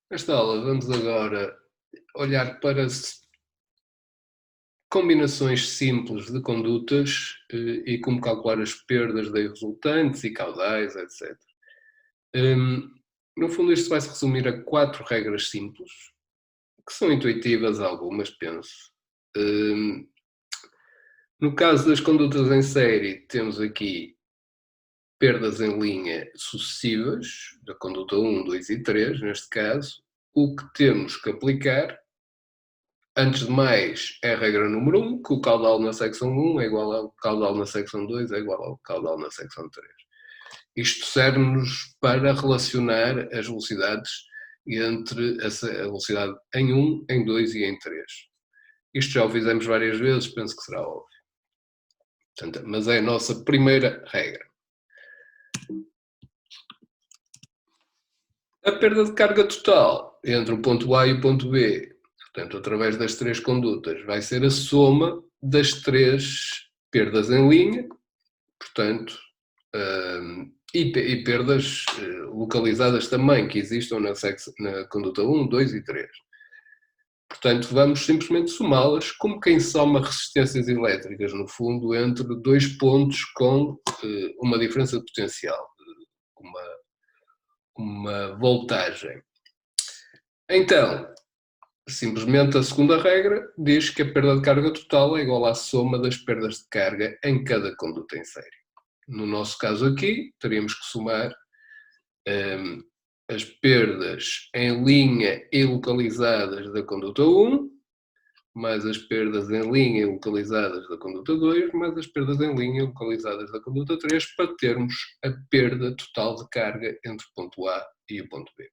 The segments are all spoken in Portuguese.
Nesta aula vamos agora olhar para combinações simples de condutas e como calcular as perdas daí resultantes e caudais, etc. Hum, no fundo, isto vai se resumir a 4 regras simples, que são intuitivas algumas, penso. Hum, no caso das condutas em série, temos aqui perdas em linha sucessivas, da conduta 1, 2 e 3, neste caso. O que temos que aplicar, antes de mais, é a regra número 1, que o caudal na secção 1 é igual ao caudal na secção 2 é igual ao caudal na secção 3. Isto serve-nos para relacionar as velocidades entre a velocidade em 1, em 2 e em 3. Isto já o fizemos várias vezes, penso que será óbvio. Portanto, mas é a nossa primeira regra. A perda de carga total entre o ponto A e o ponto B, portanto, através das 3 condutas, vai ser a soma das 3 perdas em linha, portanto, e perdas localizadas também, que existam na conduta 1, 2 e 3. Portanto, vamos simplesmente somá-las como quem soma resistências elétricas, no fundo, entre 2 pontos com uma diferença potencial, uma voltagem. Então, simplesmente a segunda regra diz que a perda de carga total é igual à soma das perdas de carga em cada conduta em série. No nosso caso aqui, teríamos que somar as perdas em linha e localizadas da conduta 1, mais as perdas em linha e localizadas da conduta 2, mais as perdas em linha e localizadas da conduta 3, para termos a perda total de carga entre o ponto A e o ponto B.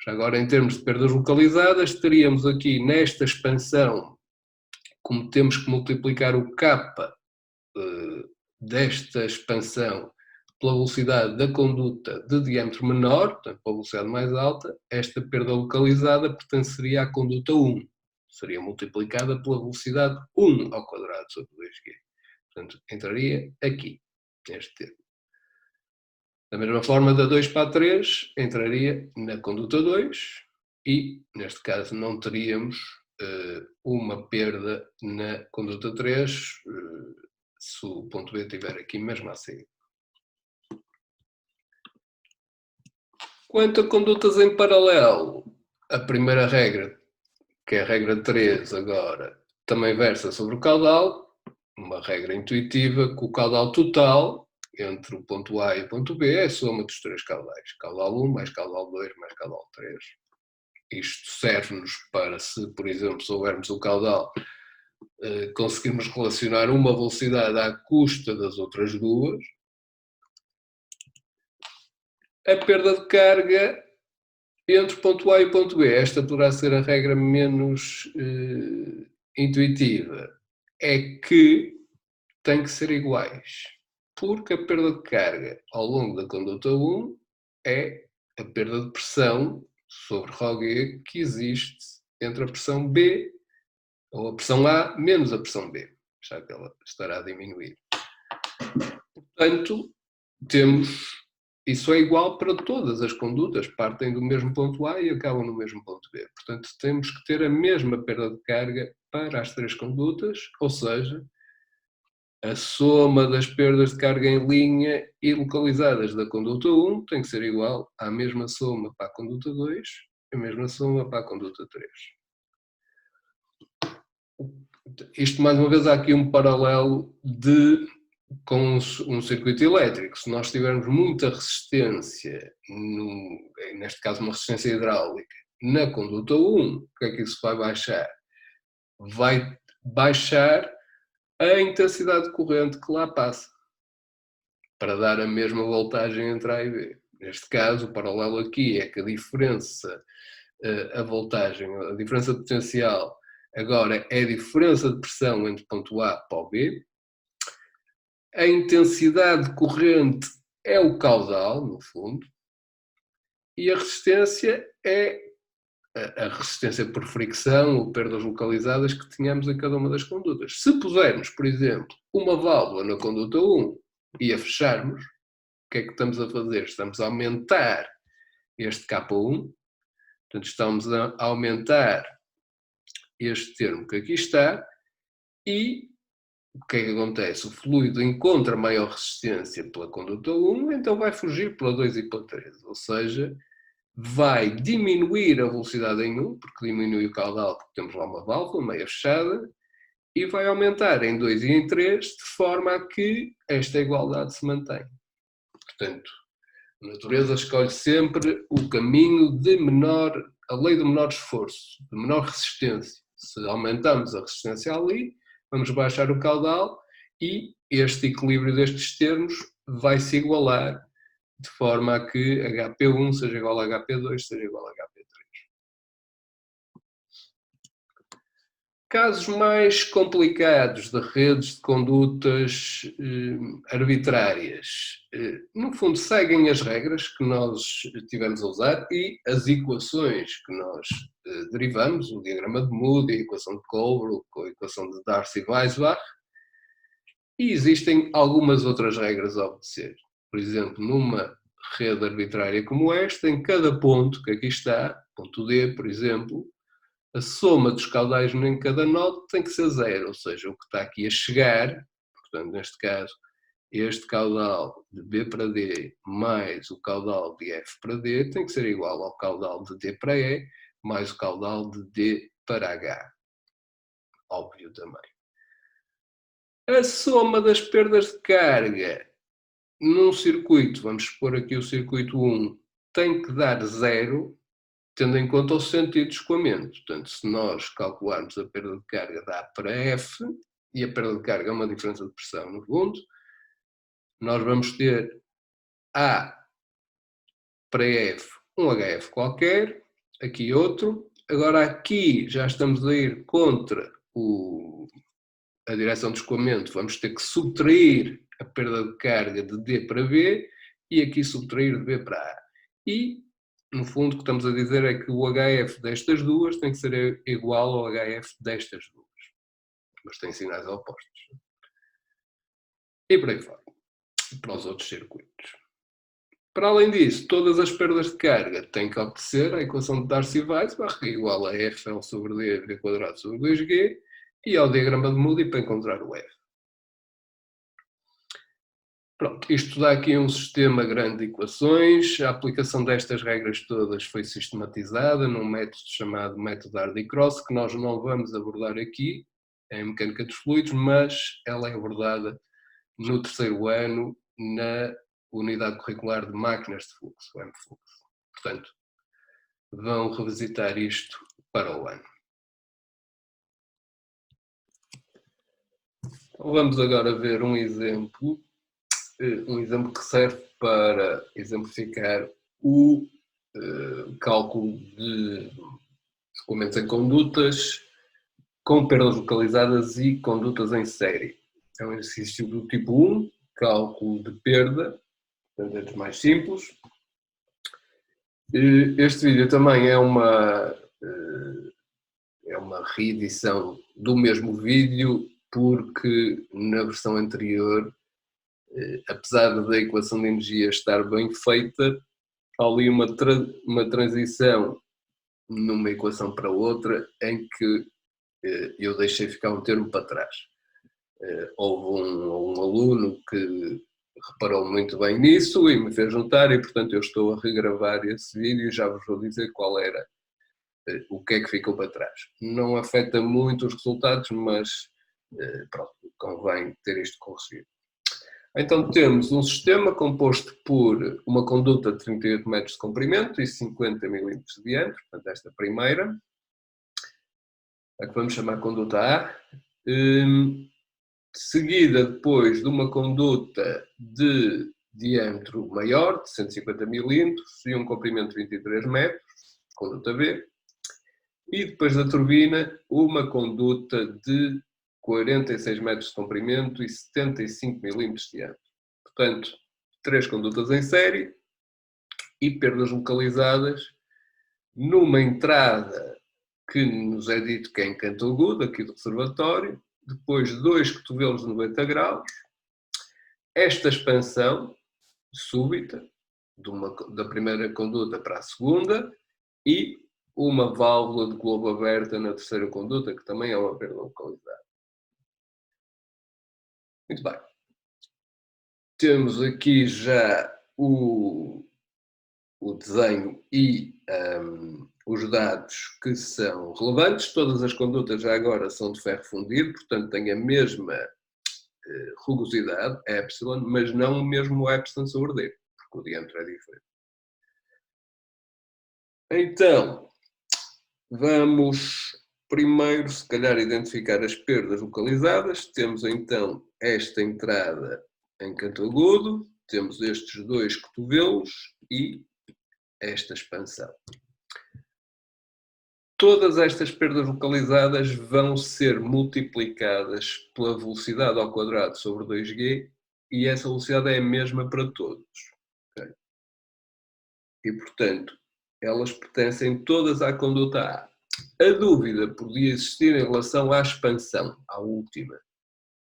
Já agora, em termos de perdas localizadas, teríamos aqui nesta expansão, como temos que multiplicar o K desta expansão pela velocidade da conduta de diâmetro menor, portanto, pela velocidade mais alta, esta perda localizada pertenceria à conduta 1. Seria multiplicada pela velocidade 1 ao quadrado sobre 2G. Portanto, entraria aqui, neste termo. Da mesma forma, da 2 para a 3, entraria na conduta 2 e, neste caso, não teríamos uma perda na conduta 3 se o ponto B estiver aqui mesmo a sair. Quanto a condutas em paralelo, a primeira regra, que é a regra 3 agora, também versa sobre o caudal, uma regra intuitiva, que o caudal total entre o ponto A e o ponto B é a soma dos 3 caudais. Caudal 1 mais caudal 2 mais caudal 3. Isto serve-nos para, se por exemplo soubermos o caudal, conseguirmos relacionar uma velocidade à custa das outras duas. A perda de carga entre ponto A e ponto B, esta poderá ser a regra menos intuitiva, é que tem que ser iguais, porque a perda de carga ao longo da conduta 1 é a perda de pressão sobre ρg que existe entre a pressão B, ou a pressão A, menos a pressão B, já que ela estará a diminuir. Portanto, isso é igual para todas as condutas, partem do mesmo ponto A e acabam no mesmo ponto B. Portanto, temos que ter a mesma perda de carga para as 3 condutas, ou seja, a soma das perdas de carga em linha e localizadas da conduta 1 tem que ser igual à mesma soma para a conduta 2 e a mesma soma para a conduta 3. Isto, mais uma vez, há aqui um paralelo com um circuito elétrico. Se nós tivermos muita resistência, neste caso uma resistência hidráulica, na conduta 1, o que é que isso vai baixar? Vai baixar a intensidade de corrente que lá passa, para dar a mesma voltagem entre A e B. Neste caso, o paralelo aqui é que a diferença, a voltagem, a diferença potencial, agora é a diferença de pressão entre o ponto A para o B. A intensidade corrente é o caudal, no fundo, e a resistência é a resistência por fricção ou perdas localizadas que tínhamos em cada uma das condutas. Se pusermos, por exemplo, uma válvula na conduta 1 e a fecharmos, o que é que estamos a fazer? Estamos a aumentar este K1 Portanto, estamos a aumentar este termo que aqui está e o que é que acontece? O fluido encontra maior resistência pela conduta 1, então vai fugir pela 2 e pela 3, ou seja, vai diminuir a velocidade em 1, porque diminui o caudal, porque temos lá uma válvula meia fechada, e vai aumentar em 2 e em 3, de forma a que esta igualdade se mantenha. Portanto, a natureza escolhe sempre o caminho de a lei do menor esforço, de menor resistência. Se aumentamos a resistência ali, vamos baixar o caudal e este equilíbrio destes termos vai se igualar de forma a que HP1 seja igual a HP2, seja igual a HP3. Casos mais complicados de redes de condutas arbitrárias, no fundo seguem as regras que nós tivemos a usar e as equações que nós derivamos, o diagrama de Moody, a equação de Colebrook, a equação de Darcy-Weisbach, e existem algumas outras regras a obedecer. Por exemplo, numa rede arbitrária como esta, em cada ponto que aqui está, ponto D, por exemplo, a soma dos caudais em cada nó tem que ser zero, ou seja, o que está aqui a chegar, portanto, neste caso, este caudal de B para D mais o caudal de F para D tem que ser igual ao caudal de D para E mais o caudal de D para H. Óbvio também. A soma das perdas de carga num circuito, vamos supor aqui o circuito 1, tem que dar zero, tendo em conta o sentido de escoamento. Portanto, se nós calcularmos a perda de carga da A para F, e a perda de carga é uma diferença de pressão no fundo, nós vamos ter A para F, um HF qualquer, aqui outro. Agora aqui já estamos a ir contra a direção de escoamento, vamos ter que subtrair a perda de carga de D para B e aqui subtrair de B para A. E, no fundo, o que estamos a dizer é que o HF destas duas tem que ser igual ao HF destas duas. Mas tem sinais opostos. E por aí fora. Para os outros circuitos. Para além disso, todas as perdas de carga têm que obedecer à equação de Darcy-Weisbach, igual a FL sobre D, V quadrado sobre 2G, e ao diagrama de Moody para encontrar o F. Pronto, isto dá aqui um sistema grande de equações. A aplicação destas regras todas foi sistematizada num método chamado método Hardy-Cross, que nós não vamos abordar aqui, em mecânica dos fluidos, mas ela é abordada no terceiro ano na unidade curricular de máquinas de fluxo, o M-Fluxo. Portanto, vão revisitar isto para o ano. Vamos agora ver um exemplo que serve para exemplificar o cálculo de escoamentos em condutas com perdas localizadas e condutas em série. É um exercício do tipo 1, cálculo de perda, portanto é dos mais simples. Este vídeo também é uma reedição do mesmo vídeo, porque na versão anterior, apesar da equação de energia estar bem feita, há ali uma transição numa equação para outra em que eu deixei ficar um termo para trás. Houve um aluno que reparou muito bem nisso e me fez notar e, portanto, eu estou a regravar esse vídeo e já vos vou dizer qual era o que é que ficou para trás. Não afeta muito os resultados, mas pronto, convém ter isto corrigido. Então temos um sistema composto por uma conduta de 38 metros de comprimento e 50 milímetros de diâmetro, portanto esta primeira, a que vamos chamar conduta A, seguida depois de uma conduta de diâmetro maior, de 150 milímetros e um comprimento de 23 metros, conduta B, e depois da turbina uma conduta de 46 metros de comprimento e 75 milímetros de diâmetro. Portanto, 3 condutas em série e perdas localizadas numa entrada que nos é dito que é em canto agudo, aqui do reservatório, depois 2 cotovelos de 90 graus, esta expansão súbita da primeira conduta para a segunda e uma válvula de globo aberta na terceira conduta, que também é uma perda localizada. Muito bem. Temos aqui já o desenho e os dados que são relevantes. Todas as condutas já agora são de ferro fundido, portanto têm a mesma rugosidade, epsilon, mas não o mesmo epsilon sobre D, porque o diâmetro é diferente. Então, vamos primeiro, se calhar, identificar as perdas localizadas. Temos então esta entrada em canto agudo, temos estes dois cotovelos e esta expansão. Todas estas perdas localizadas vão ser multiplicadas pela velocidade ao quadrado sobre 2g e essa velocidade é a mesma para todos. Okay? E, portanto, elas pertencem todas à conduta A. A dúvida podia existir em relação à expansão, à última,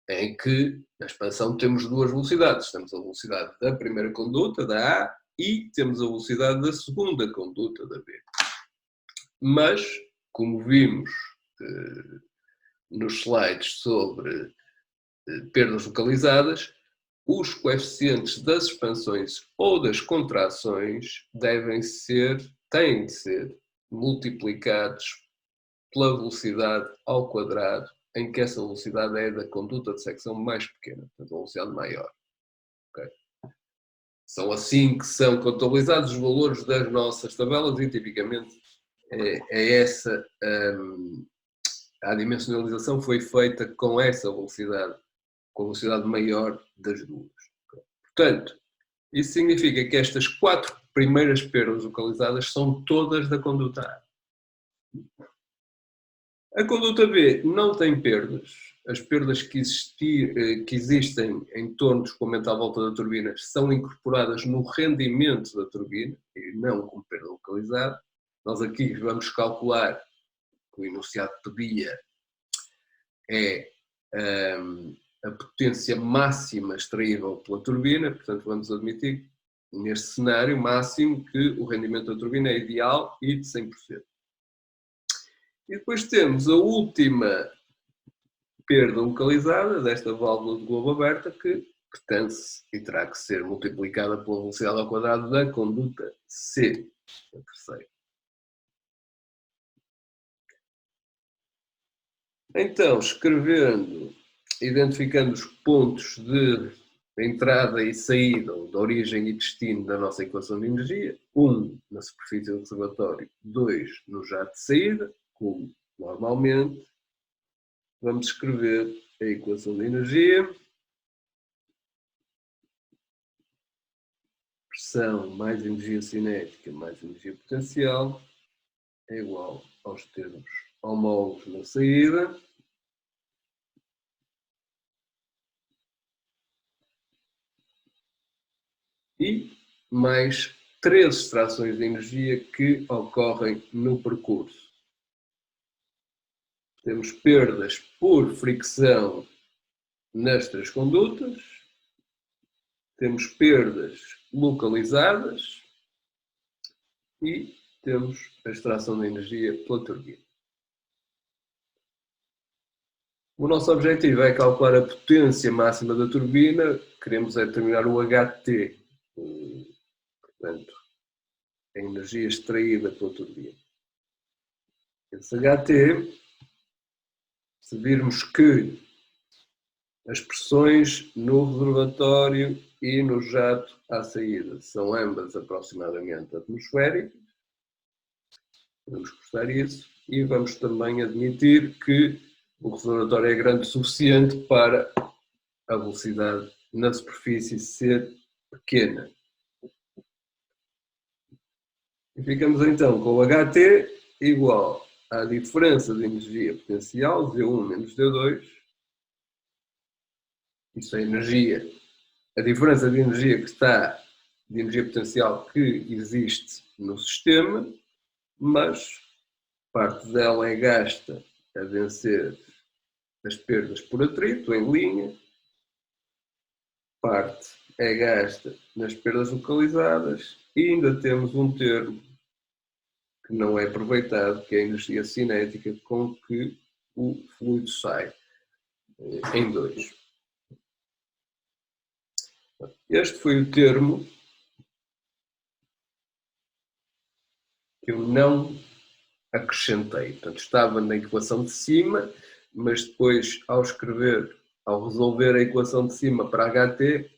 em que na expansão temos duas velocidades. Temos a velocidade da primeira conduta, da A, e temos a velocidade da segunda conduta, da B. Mas, como vimos nos slides sobre perdas localizadas, os coeficientes das expansões ou das contrações têm de ser multiplicados pela velocidade ao quadrado, em que essa velocidade é da conduta de secção mais pequena, portanto, a velocidade maior. Okay? São assim que são contabilizados os valores das nossas tabelas e, tipicamente, essa a dimensionalização foi feita com essa velocidade, com a velocidade maior das duas. Portanto, isso significa que estas 4 primeiras perdas localizadas são todas da conduta A. A conduta B não tem perdas. As perdas que existem em torno do escoamento à volta da turbina são incorporadas no rendimento da turbina e não como perda localizada. Nós aqui vamos calcular, o enunciado pedia, a potência máxima extraível pela turbina, portanto vamos admitir, neste cenário máximo, que o rendimento da turbina é ideal e de 100%. E depois temos a última perda localizada desta válvula de globo aberta, que pertence e terá que ser multiplicada pela velocidade ao quadrado da conduta C, a terceira. Então, identificando os pontos de entrada e saída, ou de origem e destino da nossa equação de energia, 1 na superfície do reservatório, 2 no jato de saída, como normalmente, vamos escrever a equação de energia. Pressão mais energia cinética mais energia potencial é igual aos termos homólogos na saída e mais 3 extrações de energia que ocorrem no percurso. Temos perdas por fricção nas 3 condutas, temos perdas localizadas e temos a extração de energia pela turbina. O nosso objetivo é calcular a potência máxima da turbina, queremos determinar o HT, portanto, a energia extraída pela turbina. Esse HT, se virmos que as pressões no reservatório e no jato à saída são ambas aproximadamente atmosféricas, vamos cortar isso e vamos também admitir que o reservatório é grande o suficiente para a velocidade na superfície ser pequena. E ficamos então com o HT igual à diferença de energia potencial, V1 menos V2. Isso é energia. A diferença de energia de energia potencial que existe no sistema, mas parte dela é gasta a vencer as perdas por atrito em linha, parte é gasta nas perdas localizadas e ainda temos um termo que não é aproveitado, que é a energia cinética com que o fluido sai em 2. Este foi o termo que eu não acrescentei. Portanto, estava na equação de cima, mas depois, ao resolver a equação de cima para HT,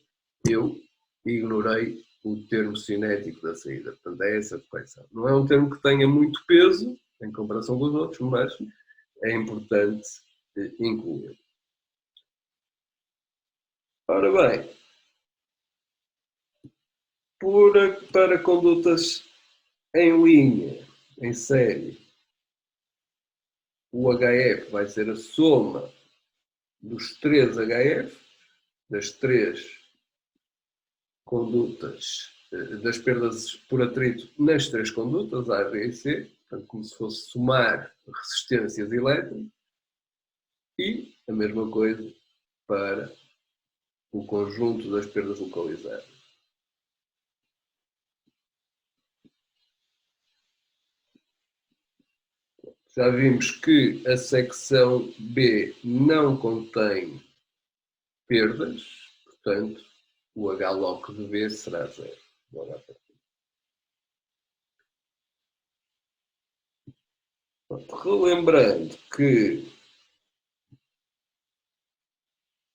eu ignorei o termo cinético da saída. Portanto, é essa a correção. Não é um termo que tenha muito peso em comparação com os outros, mas é importante incluir. Ora bem, para condutas em linha, em série, o HF vai ser a soma dos 3 HF, das 3 condutas, das perdas por atrito nas 3 condutas, A, B e C, portanto, como se fosse somar resistências elétricas, e a mesma coisa para o conjunto das perdas localizadas. Já vimos que a secção B não contém perdas, portanto, o H-log de B será 0. Relembrando que a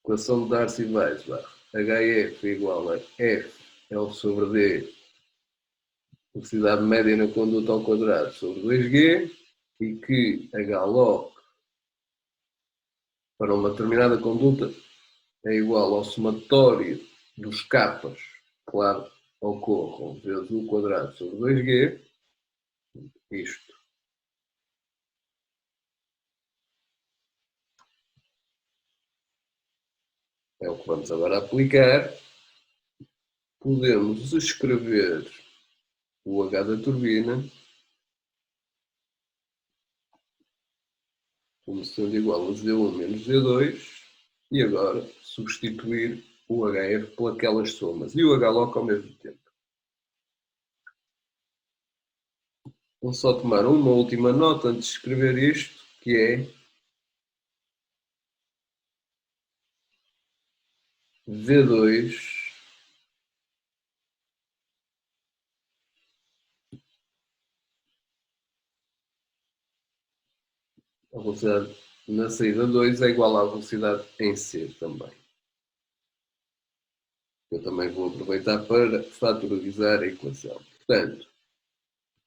equação de Darcy-Weisbach, HF igual a F L sobre D, velocidade média na conduta ao quadrado sobre 2G, e que H-log para uma determinada conduta é igual ao somatório dos capas que lá ocorram vezes o quadrado sobre 2G, isto é o que vamos agora aplicar. Podemos escrever o H da turbina como sendo igual a Z1 menos Z2 e agora substituir o HF por aquelas somas e o HLOC ao mesmo tempo. Vou só tomar uma última nota antes de escrever isto, que é V2 a velocidade na saída 2 é igual à velocidade em C também. Eu também vou aproveitar para fatorizar a equação. Portanto,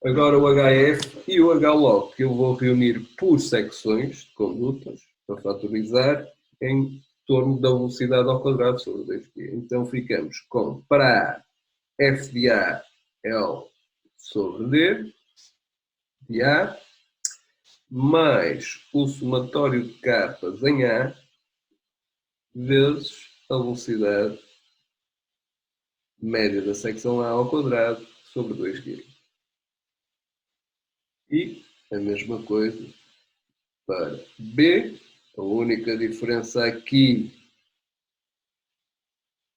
agora o HF e o HLOG que eu vou reunir por secções de condutas para fatorizar em torno da velocidade ao quadrado sobre 2π. Então ficamos com, para A, F de A, L sobre D, de A, mais o somatório de capas em A, vezes a velocidade média da secção A ao quadrado sobre 2G. E a mesma coisa para B. A única diferença aqui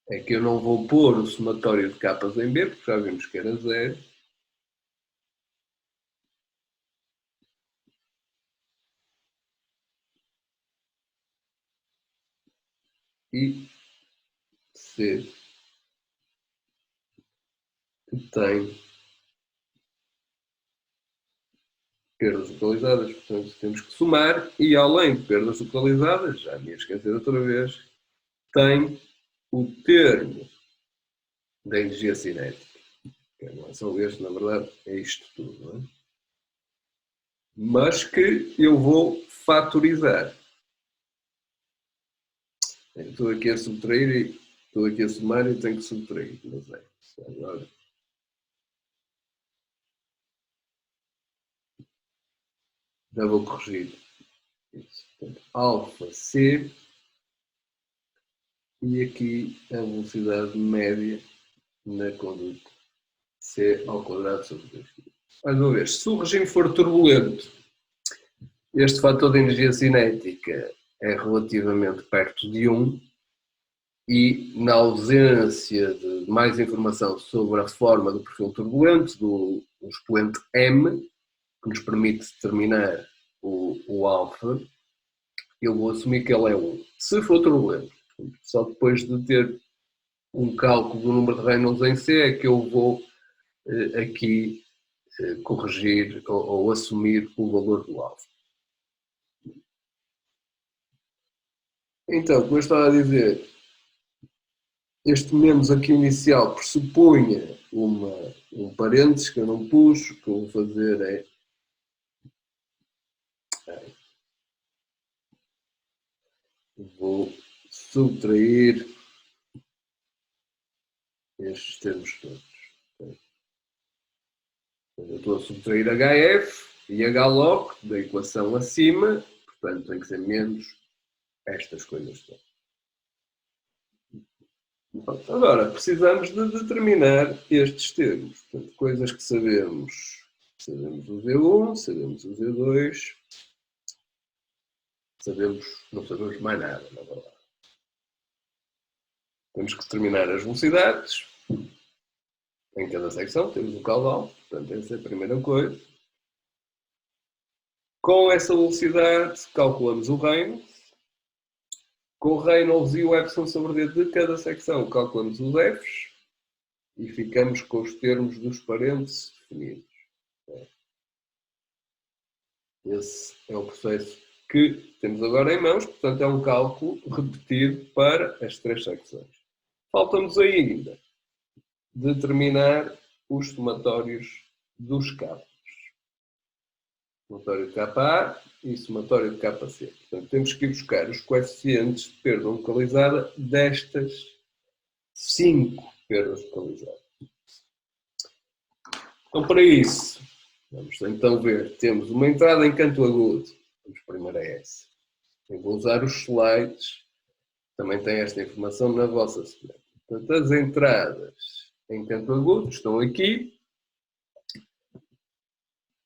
é que eu não vou pôr o somatório de capas em B, porque já vimos que era 0. E C, que tem perdas localizadas, portanto temos que somar, e além de perdas localizadas, já me ia esquecer outra vez, tem o termo da energia cinética. Que não é só este, na verdade, é isto tudo, não é? Mas que eu vou fatorizar. Estou aqui a subtrair e estou aqui a somar e tenho que subtrair, não sei. Agora já vou corrigir isso. Portanto, alfa C e aqui a velocidade média na conduta C ao quadrado sobre 2. Mais uma vez, se o regime for turbulento, este fator de energia cinética é relativamente perto de 1 e, na ausência de mais informação sobre a forma do perfil turbulento, do expoente M, que nos permite determinar o alfa, eu vou assumir que ele é 1. Se for turbulento, só depois de ter um cálculo do número de Reynolds em C é que eu vou aqui corrigir ou assumir o valor do alfa. Então, como eu estava a dizer, este menos aqui inicial pressupunha um parênteses que eu não pus. O que eu vou fazer vou subtrair estes termos todos. Eu estou a subtrair HF e HLOC da equação acima, portanto tem que ser menos estas coisas todas. Agora, precisamos de determinar estes termos. Portanto, coisas que sabemos. Sabemos o Z1, sabemos o Z2, não sabemos mais nada, na verdade. Temos que determinar as velocidades. Em cada secção temos o caudal, portanto essa é a primeira coisa. Com essa velocidade calculamos o Reynolds. Com o Reynolds e o Epsilon sobre D de cada secção calculamos os Fs e ficamos com os termos dos parênteses definidos. Esse é o processo que temos agora em mãos, portanto é um cálculo repetido para as 3 secções. Falta-nos ainda determinar os somatórios dos capas. Somatório de KA e somatório de KC. Portanto, temos que ir buscar os coeficientes de perda localizada destas 5 perdas localizadas. Então, para isso, vamos então ver. Temos uma entrada em canto agudo. Vamos primeiro a essa. Eu vou usar os slides. Também tem esta informação na vossa sequência. Portanto, as entradas em canto agudo estão aqui.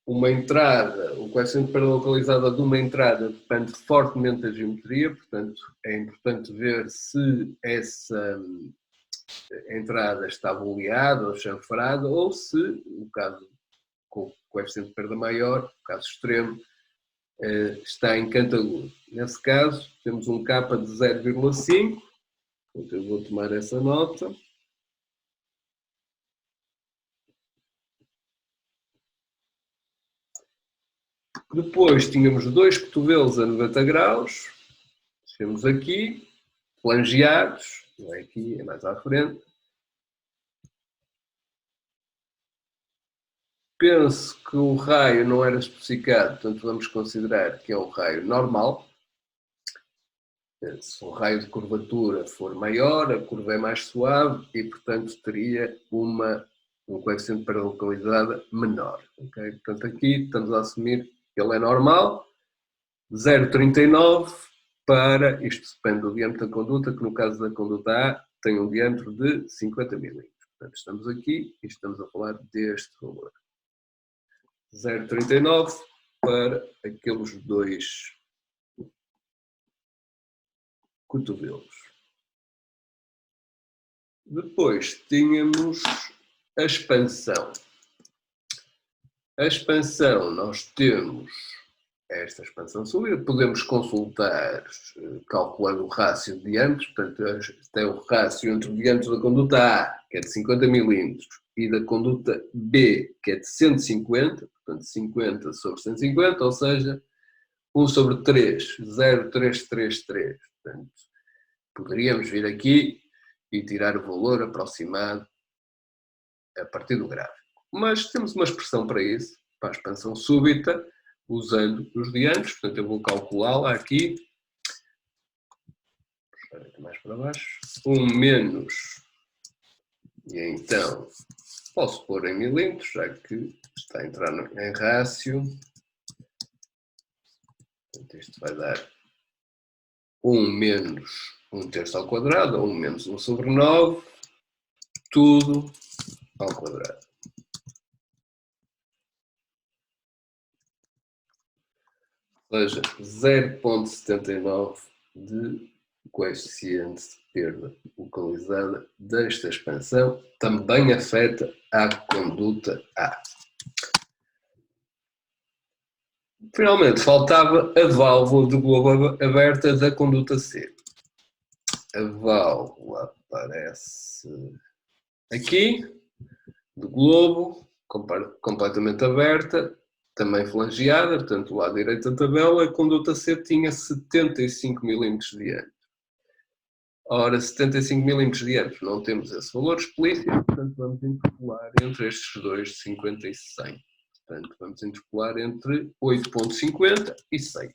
Uma entrada, o coeficiente de perda localizada de uma entrada depende fortemente da geometria, portanto é importante ver se essa entrada está boleada ou chanfrada ou se, no caso com o coeficiente de perda maior, no caso extremo, está em canto agudo. Nesse caso temos um K de 0,5, portanto eu vou tomar essa nota. Depois tínhamos 2 cotovelos a 90 graus, temos aqui, flangeados, não é aqui, é mais à frente. Penso que o raio não era especificado, portanto vamos considerar que é um raio normal. Se o raio de curvatura for maior, a curva é mais suave e, portanto, teria um coeficiente de perda localizada menor. Okay? Portanto, aqui estamos a assumir que ele é normal, 0,39 para, isto depende do diâmetro da conduta, que no caso da conduta A tem um diâmetro de 50 mm. Portanto, estamos aqui e estamos a falar deste valor. 0,39 para aqueles 2 cotovelos. Depois tínhamos a expansão. A expansão, nós temos esta expansão súbita, podemos consultar calculando o rácio de diâmetros, portanto, tem o rácio entre o diâmetro da conduta A, que é de 50 mm, e da conduta B, que é de 150, portanto 50 sobre 150, ou seja, 1 sobre 3, 0,333. Portanto, poderíamos vir aqui e tirar o valor aproximado a partir do gráfico. Mas temos uma expressão para isso, para a expansão súbita, usando os diâmetros, portanto eu vou calculá-la aqui. Puxar aqui mais para baixo. 1 menos, e então posso pôr em milímetros, já que está a entrar em rácio. Portanto, isto vai dar 1 menos 1/3 ao quadrado, ou 1 menos 1 sobre 9, tudo ao quadrado. Ou seja, 0,79 de coeficiente de perda localizada desta expansão também afeta a conduta A. Finalmente, faltava a válvula de globo aberta da conduta C. A válvula aparece aqui, do globo, completamente aberta, também flangeada, portanto, do lado direito da tabela, a conduta C tinha 75 mm de diâmetro. Ora, 75 mm de diâmetro, não temos esse valor explícito, portanto, vamos interpolar entre estes dois de 50 e 100. Portanto, vamos interpolar entre 8,50 e 6. A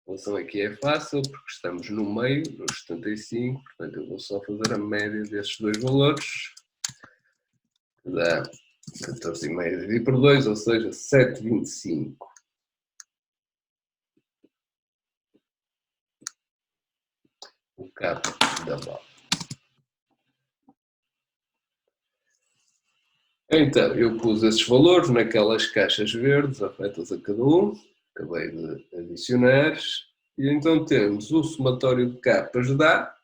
relação aqui é fácil, porque estamos no meio, nos 75, portanto, eu vou só fazer a média destes dois valores, que dá 14,5 dividido por 2, ou seja, 7,25. O cabo da bola. Então, eu pus esses valores naquelas caixas verdes, afetas a cada um, acabei de adicionar, e então temos o somatório de capas da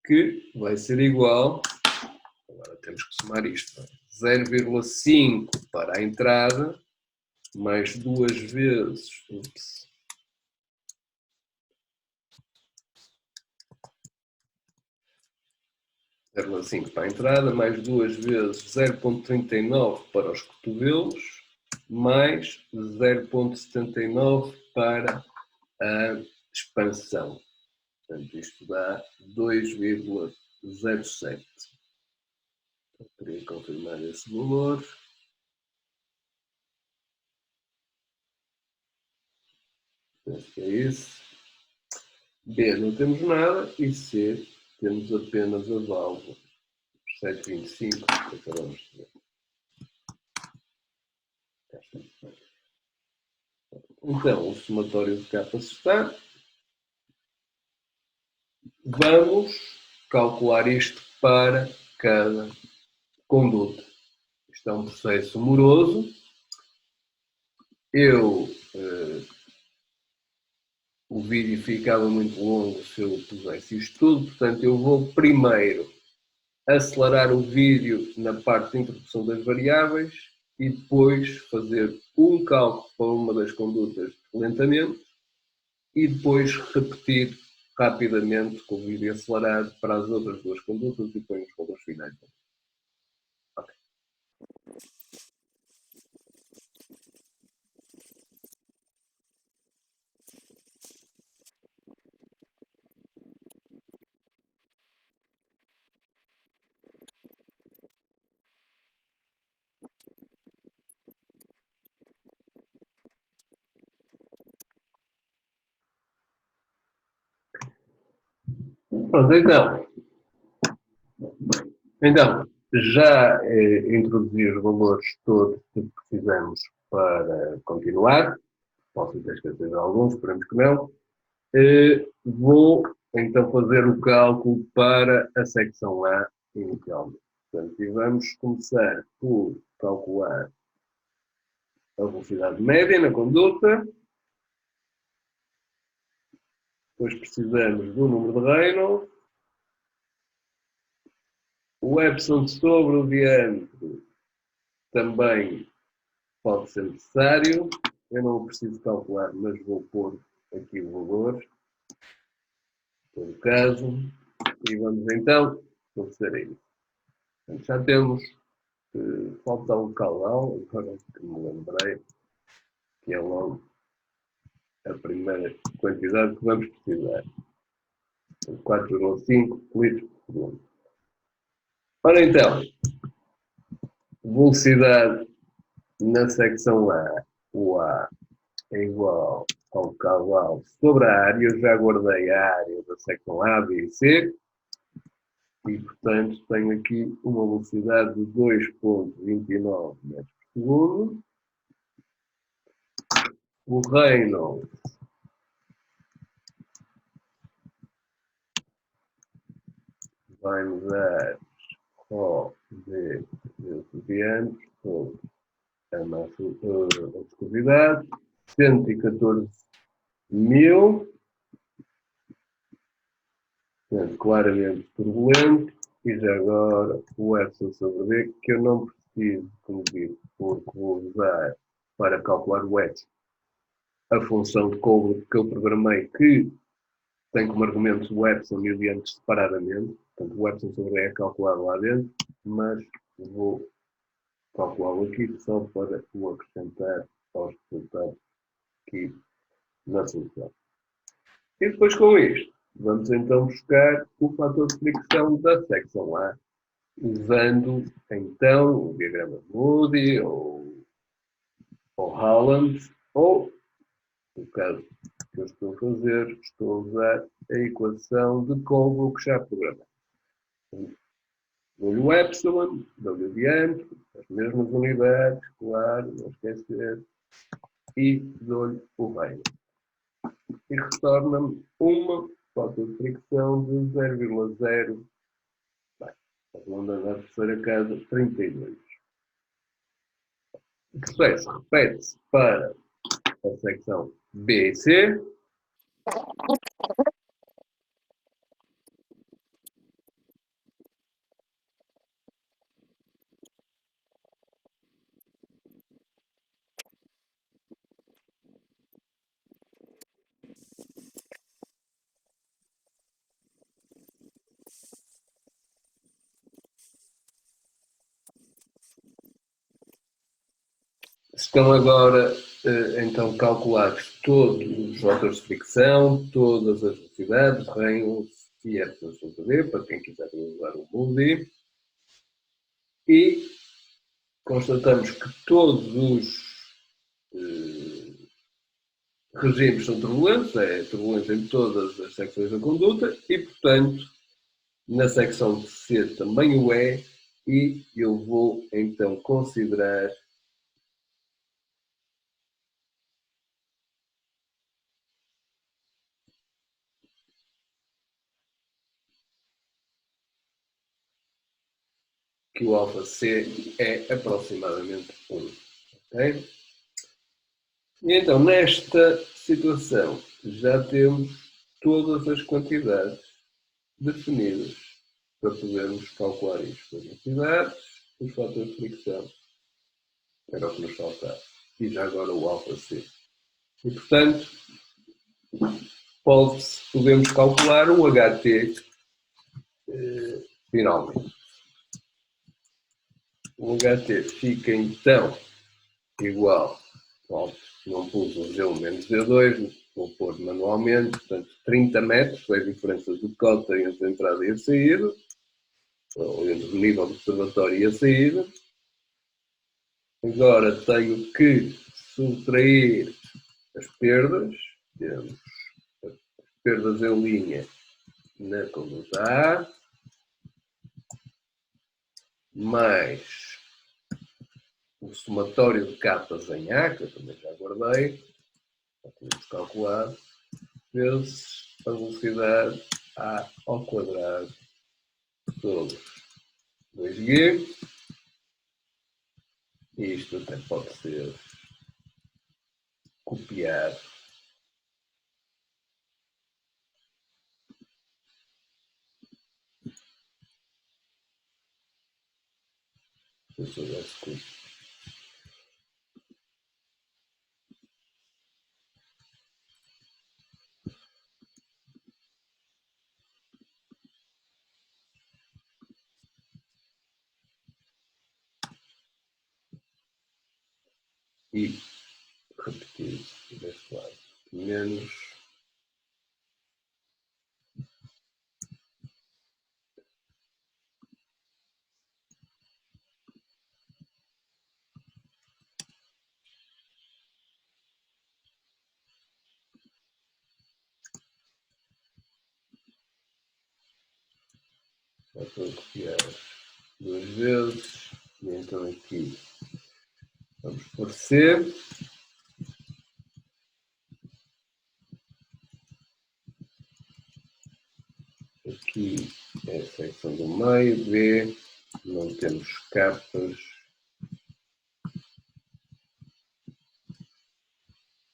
que vai ser igual, agora temos que somar isto, 0,5 para a entrada, mais 2 vezes, 0,5 para a entrada, mais 2 vezes 0,39 para os cotovelos, mais 0,79 para a expansão. Portanto, isto dá 2,07. Queria confirmar esse valor. Penso que é isso. B, não temos nada. E C, temos apenas a válvula. 7,25 que acabamos de ver. Então, o somatório de capas está. Vamos calcular isto para cada conduta. Isto é um processo moroso. O vídeo ficava muito longo se eu pusesse isto tudo, portanto eu vou primeiro acelerar o vídeo na parte de introdução das variáveis e depois fazer um cálculo para uma das condutas lentamente e depois repetir rapidamente com o vídeo acelerado para as outras duas condutas e depois os valores finais. Okay. Pronto, então já introduzi os valores todos que precisamos para continuar. Posso ter esquecido de alguns, esperemos que não. Vou então fazer o cálculo para a secção A inicialmente. Portanto, e vamos começar por calcular a velocidade média na conduta. Depois precisamos do número de Reynolds. O epsilon sobre o diâmetro também pode ser necessário. Eu não o preciso calcular, mas vou pôr aqui o valor, por caso. E vamos então proceder a isso. Portanto, já temos, falta um caudal, agora que me lembrei, que é logo a primeira quantidade que vamos precisar. 4,5 litros por segundo. Ora então, velocidade na secção A, o A é igual ao caudal sobre a área. Eu já guardei a área da secção A, B e C. E, portanto, tenho aqui uma velocidade de 2,29 metros por segundo. O Reynolds vai-me dar O de diâmetro sobre a viscosidade, 114.000, portanto, claramente turbulento, e já agora o Epsilon sobre D, que eu não preciso, como disse, porque vou usar para calcular o edge a função de cover que eu programei que tem como argumento o Epson e o diantes separadamente. Portanto, o Epson sobre é calculado lá dentro, mas vou calculá-lo aqui só para o acrescentar aos resultados aqui na solução. E depois com isto, vamos então buscar o fator de fricção da secção A, usando então o diagrama de Moody ou Holland, ou, no caso que eu estou a fazer, estou a usar a equação de Colville que já programei. Dou-lhe o epsilon, dou-lhe o diâmetro, as mesmas unidades, claro, não esquecer, e dou-lhe o raio. E retorna-me uma falta de fricção de 0,0, arredondando à terceira casa, 32. O processo repete-se para a secção B e C. Estão agora, então, calculados todos os fatores de fricção, todas as velocidades, Reynolds e Epson-V, para quem quiser usar o Moody. E constatamos que todos os regimes são turbulentos, é turbulência em todas as secções da conduta, e, portanto, na secção de C também o é, e eu vou, então, considerar que o αc é aproximadamente 1. Okay? E então, nesta situação, já temos todas as quantidades definidas para podermos calcular isto. As velocidades, os fatores de fricção, era o que nos faltava. E já agora o αc. E, portanto, podemos calcular o HT finalmente. O HT fica então igual, não pus o Z1 menos Z2, vou pôr manualmente, portanto 30 metros, foi a diferença de cota entre a entrada e a saída, ou entre o nível do observatório e a saída. Agora tenho que subtrair as perdas, temos as perdas em linha na conduta A, mais o somatório de capas em A, que eu também já guardei, já tínhamos calculado, vezes a velocidade A ao quadrado sobre 2G. E isto até pode ser copiado. Se eu soubesse que e repetir deste lado. Menos só para copiar duas vezes. E então aqui vamos por C. Aqui é a secção do meio, B, não temos capas.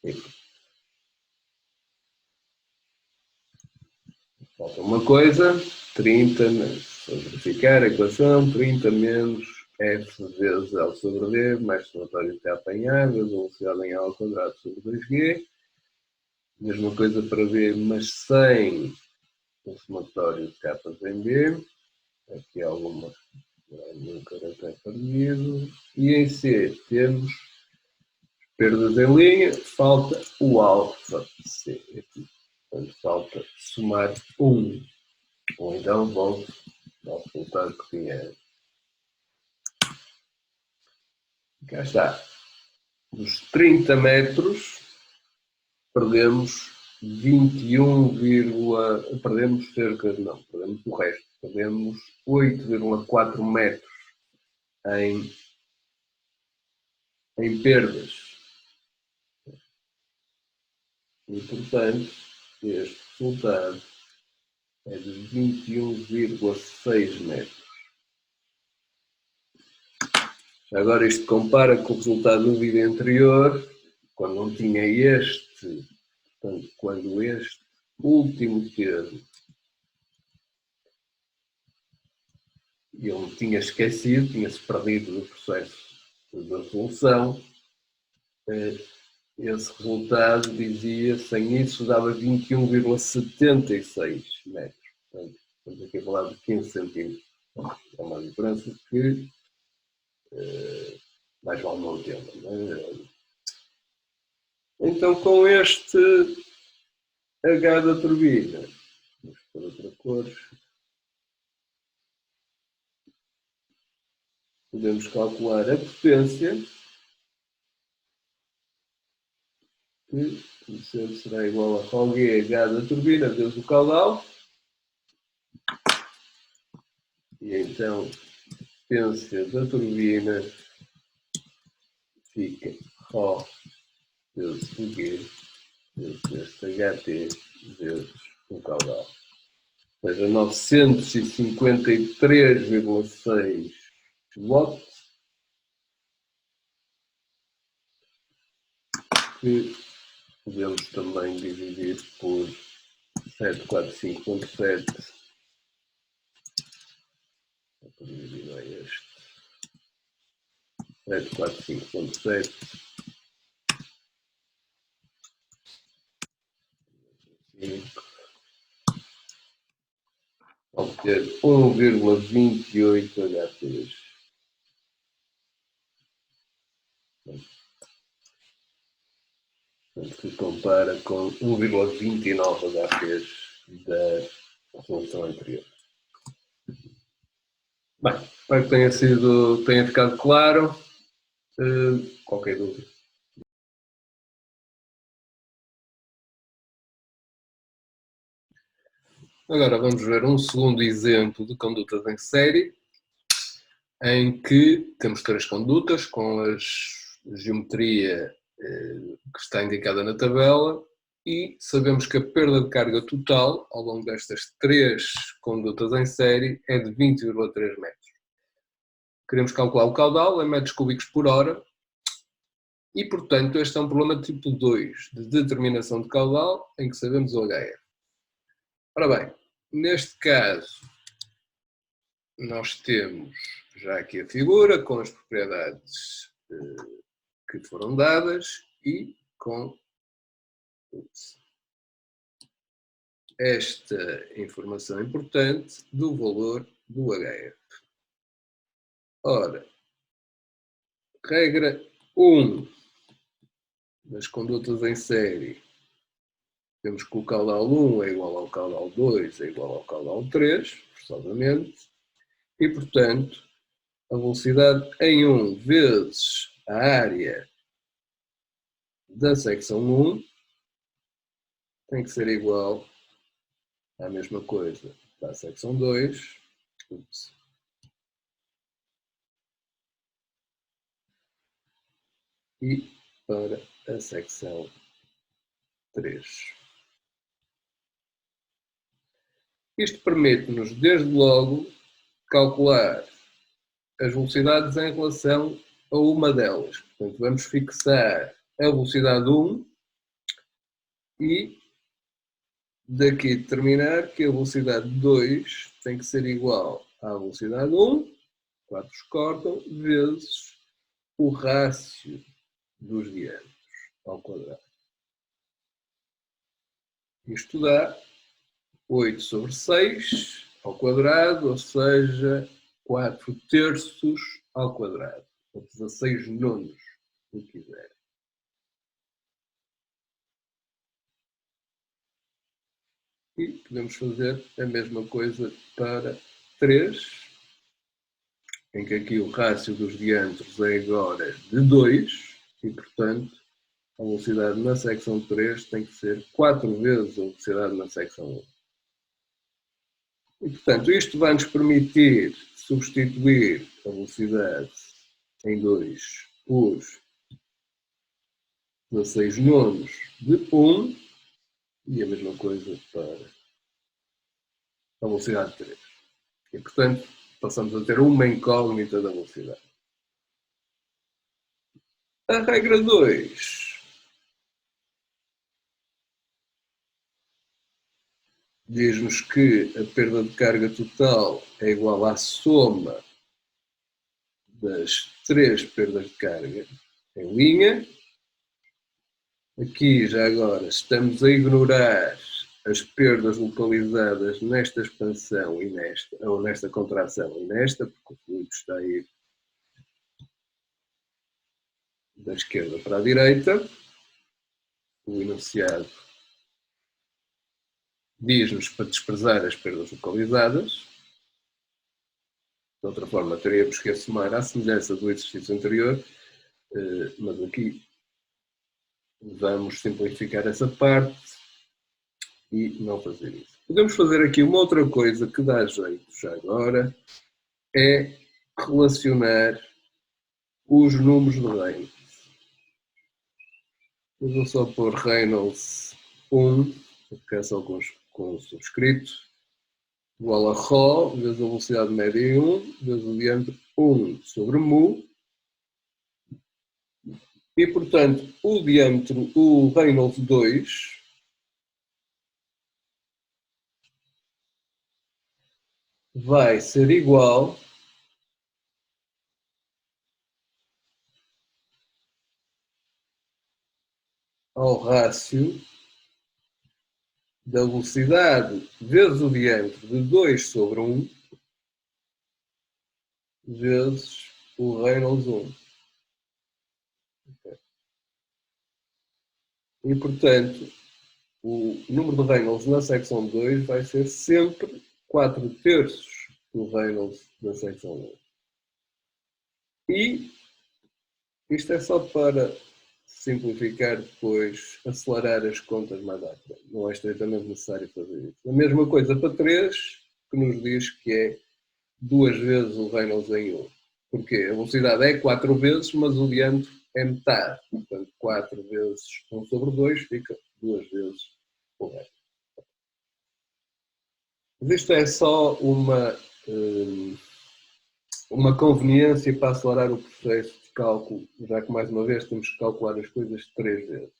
E falta uma coisa, 30, vou verificar a equação, 30 menos F vezes L sobre D, mais somatório de K em A, vezes a velocidade em A ao quadrado sobre 2G. Mesma coisa para B, mas sem o somatório de K em B. Aqui algumas no caractere perdido. E em C temos perdas em linha, falta o alfa C aqui. Portanto, falta somar 1. Ou então volto ao resultado que tinha. Cá está. Dos 30 metros, perdemos 21, perdemos cerca de, não, perdemos o resto. Perdemos 8,4 metros em perdas. E, portanto, este resultado é de 21,6 metros. Agora isto compara com o resultado do vídeo anterior, quando não tinha este, portanto, quando este último termo ele tinha esquecido, tinha-se perdido no processo da solução, esse resultado dizia, sem isso, dava 21,76 metros. Portanto, estamos aqui a falar de 15 centímetros. É uma diferença que mais vale não ter. Então, com este H da turbina, vamos para outra cor, podemos calcular a potência, que, como sempre, será igual a ρg H da turbina vezes o caudal. E então, a potência da turbina fica ρ vezes o G vezes este HT vezes o caudal. Ou seja, 953,6 watts, que podemos também dividir por 745,7. Vou dividir a este. 745,7. Obter 1,28 HPs. Portanto, se compara com 1,29 HPs da resolução anterior. Bem, espero que tenha ficado claro. Qualquer dúvida? Agora vamos ver um segundo exemplo de condutas em série, em que temos 3 condutas com a geometria que está indicada na tabela e sabemos que a perda de carga total ao longo destas 3 condutas em série é de 20,3 metros. Queremos calcular o caudal em metros cúbicos por hora e, portanto, este é um problema tipo 2 de determinação de caudal em que sabemos o HF. Ora bem, neste caso, nós temos já aqui a figura com as propriedades que foram dadas e com esta informação importante do valor do HF. Ora, regra 1 das condutas em série, temos que o caudal 1 é igual ao caudal 2 é igual ao caudal 3, forçosamente, e, portanto, a velocidade em 1 vezes a área da secção 1 tem que ser igual à mesma coisa da secção 2. E para a secção 3. Isto permite-nos, desde logo, calcular as velocidades em relação a uma delas. Portanto, vamos fixar a velocidade 1 e daqui determinar que a velocidade 2 tem que ser igual à velocidade 1 quatro cortam, vezes o rácio dos diâmetros ao quadrado. Isto dá 8 sobre 6 ao quadrado, ou seja, 4 terços ao quadrado, ou 16 nonos, se quiser. E podemos fazer a mesma coisa para 3, em que aqui o rácio dos diâmetros é agora de 2, e, portanto, a velocidade na secção 3 tem que ser 4 vezes a velocidade na secção 1. E, portanto, isto vai nos permitir substituir a velocidade em 2 por 16 nonos de 1 e a mesma coisa para a velocidade 3. E, portanto, passamos a ter uma incógnita da velocidade. A regra 2 diz-nos que a perda de carga total é igual à soma das 3 perdas de carga em linha. Aqui, já agora, estamos a ignorar as perdas localizadas nesta expansão e nesta, ou nesta contração e nesta, porque o fluido está a ir da esquerda para a direita. O enunciado diz-nos para desprezar as perdas localizadas. De outra forma, teríamos que assumir à semelhança do exercício anterior, mas aqui vamos simplificar essa parte e não fazer isso. Podemos fazer aqui uma outra coisa que dá jeito já agora, é relacionar os números de Reynolds. Eu vou só pôr Reynolds 1, vou ficar só com o subscrito, igual a Rho, vezes a velocidade média em 1, vezes o diâmetro 1 sobre mu. E, portanto, o diâmetro, o Reynolds 2, vai ser igual ao rácio da velocidade vezes o diâmetro de 2 sobre 1 vezes o Reynolds 1. E, portanto, o número de Reynolds na secção 2 vai ser sempre 4 terços do Reynolds na secção 1. E isto é só para simplificar depois, acelerar as contas mais à frente. Não é estritamente necessário fazer isso. A mesma coisa para 3, que nos diz que é 2 vezes o Reynolds em 1. Porque a velocidade é 4 vezes, mas o diâmetro é metade. Portanto, 4 vezes 1 sobre 2 fica 2 vezes o Reynolds. Mas isto é só uma conveniência para acelerar o processo de cálculo, já que mais uma vez temos que calcular as coisas 3 vezes.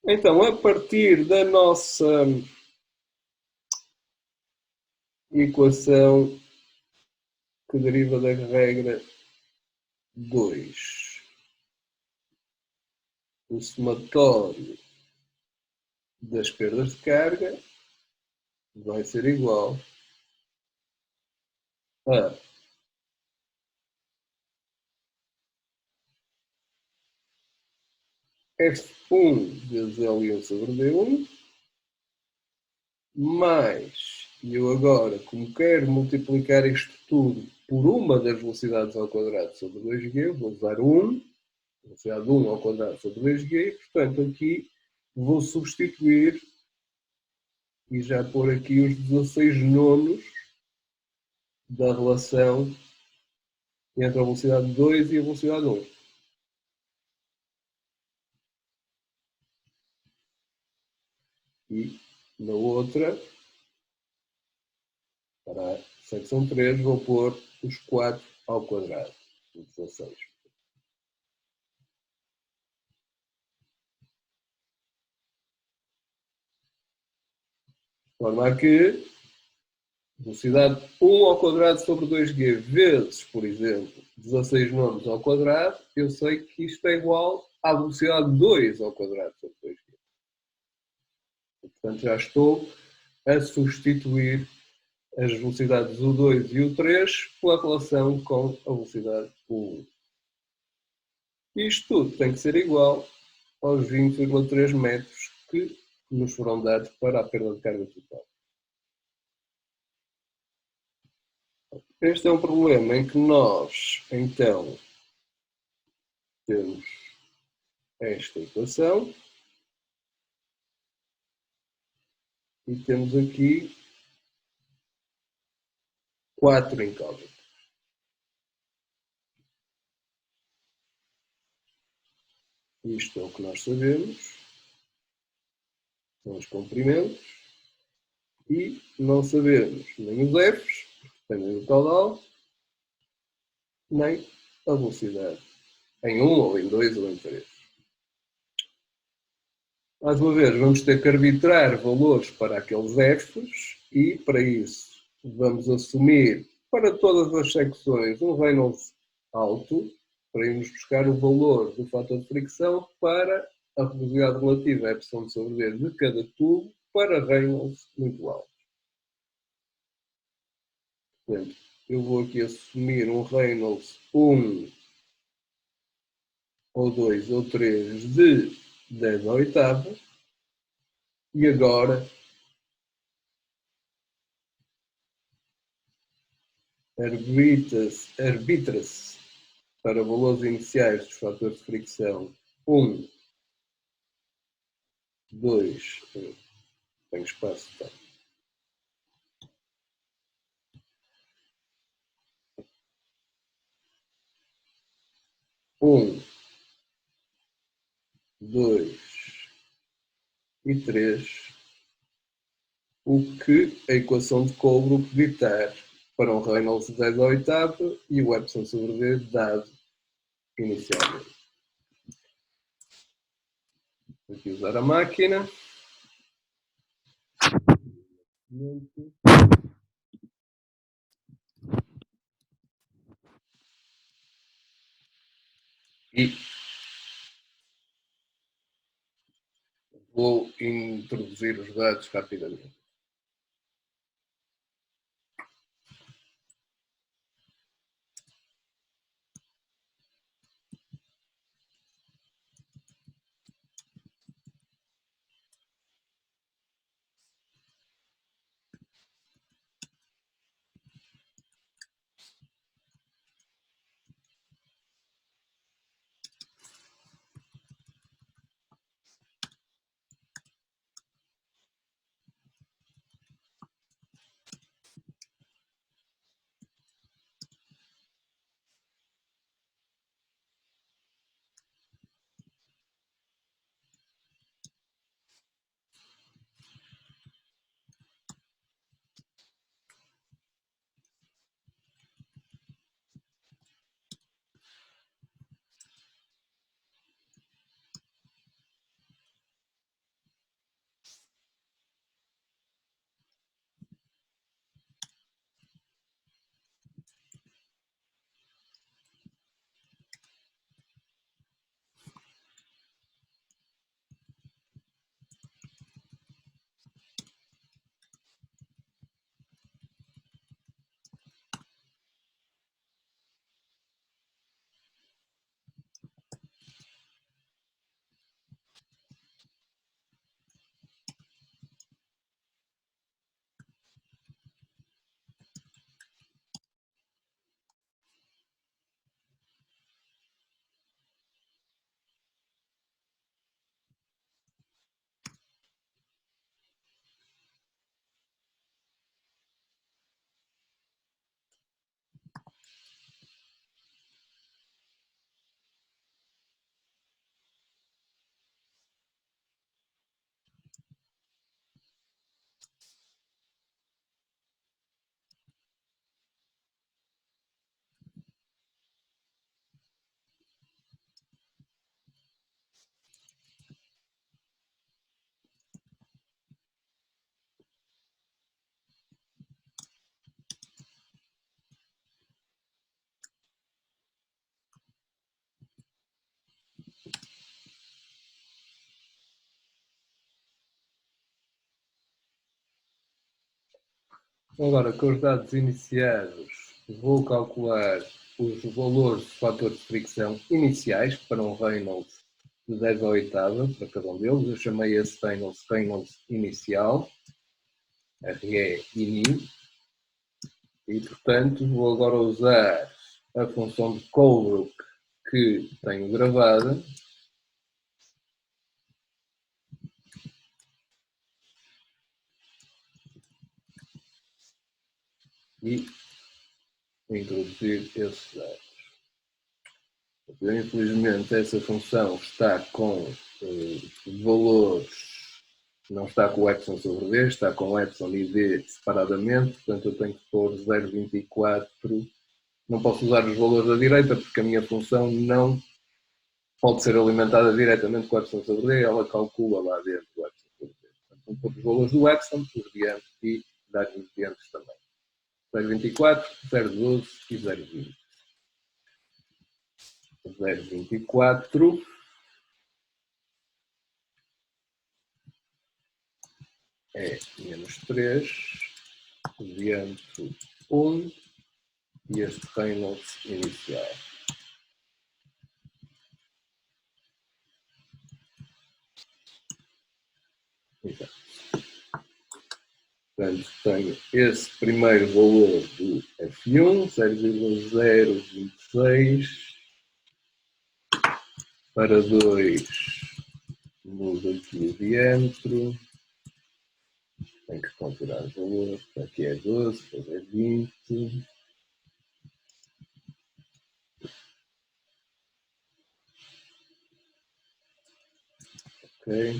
Então, a partir da nossa equação que deriva da regra 2, o somatório das perdas de carga vai ser igual a F1 vezes L1 sobre D1 mais, e eu agora, como quero multiplicar isto tudo por uma das velocidades ao quadrado sobre 2G, vou usar 1, velocidade de 1 ao quadrado sobre 2G, portanto aqui vou substituir e já pôr aqui os 16 nonos da relação entre a velocidade 2 e a velocidade 1. E na outra, para a secção 3, vou pôr os 4 ao quadrado, 16. De forma a que Velocidade 1 ao quadrado sobre 2g vezes, por exemplo, 16 nomes ao quadrado, eu sei que isto é igual à velocidade 2 ao quadrado sobre 2g. Portanto, já estou a substituir as velocidades U2 e U3 pela relação com a velocidade U1. Isto tudo tem que ser igual aos 20,3 metros que nos foram dados para a perda de carga total. Este é um problema em que nós, então, temos esta equação e temos aqui 4 incógnitas. Isto é o que nós sabemos, são os comprimentos, e não sabemos nem os Fs, que dependem do caudal, nem a velocidade, em 1 ou em 2 ou em 3. Mais uma vez, vamos ter que arbitrar valores para aqueles Fs e, para isso, vamos assumir para todas as secções um Reynolds alto, para irmos buscar o valor do fator de fricção para a velocidade relativa à epsilon sobre V de cada tubo para Reynolds muito alto. Portanto, eu vou aqui assumir um Reynolds 1 ou 2 ou 3 de 10 à oitava e agora arbitra-se para valores iniciais dos fatores de fricção 1, 2, tenho espaço, tá. 1, 2 e 3, o que a equação de Colbrooke ditar para um Reynolds 10 à oitava e o epsilon sobre V dado inicialmente. Vou aqui usar a máquina. E vou introduzir os dados rapidamente. Agora, com os dados iniciados, vou calcular os valores de fatores de fricção iniciais para um Reynolds de 10 à oitava, para cada um deles. Eu chamei esse Reynolds inicial, RE ini, e portanto vou agora usar a função de Colebrook que tenho gravada e introduzir esses dados. Infelizmente essa função está com valores, não está com o epsilon sobre D, está com o epsilon e D separadamente, portanto eu tenho que pôr 0,24, não posso usar os valores da direita porque a minha função não pode ser alimentada diretamente com o epsilon sobre D, ela calcula lá dentro o epsilon sobre D. Portanto, vou pôr os valores do epsilon, os diantes e dar os diantes também. 0,24, 0,12 e 0,20. 0,24 é menos 3, diante 1 e este Reynolds inicial. Então, portanto, tenho esse primeiro valor do F1, 0,026, para 2 muda aqui o diâmetro, tenho que considerar os valores, aqui é 12, depois é 20, ok,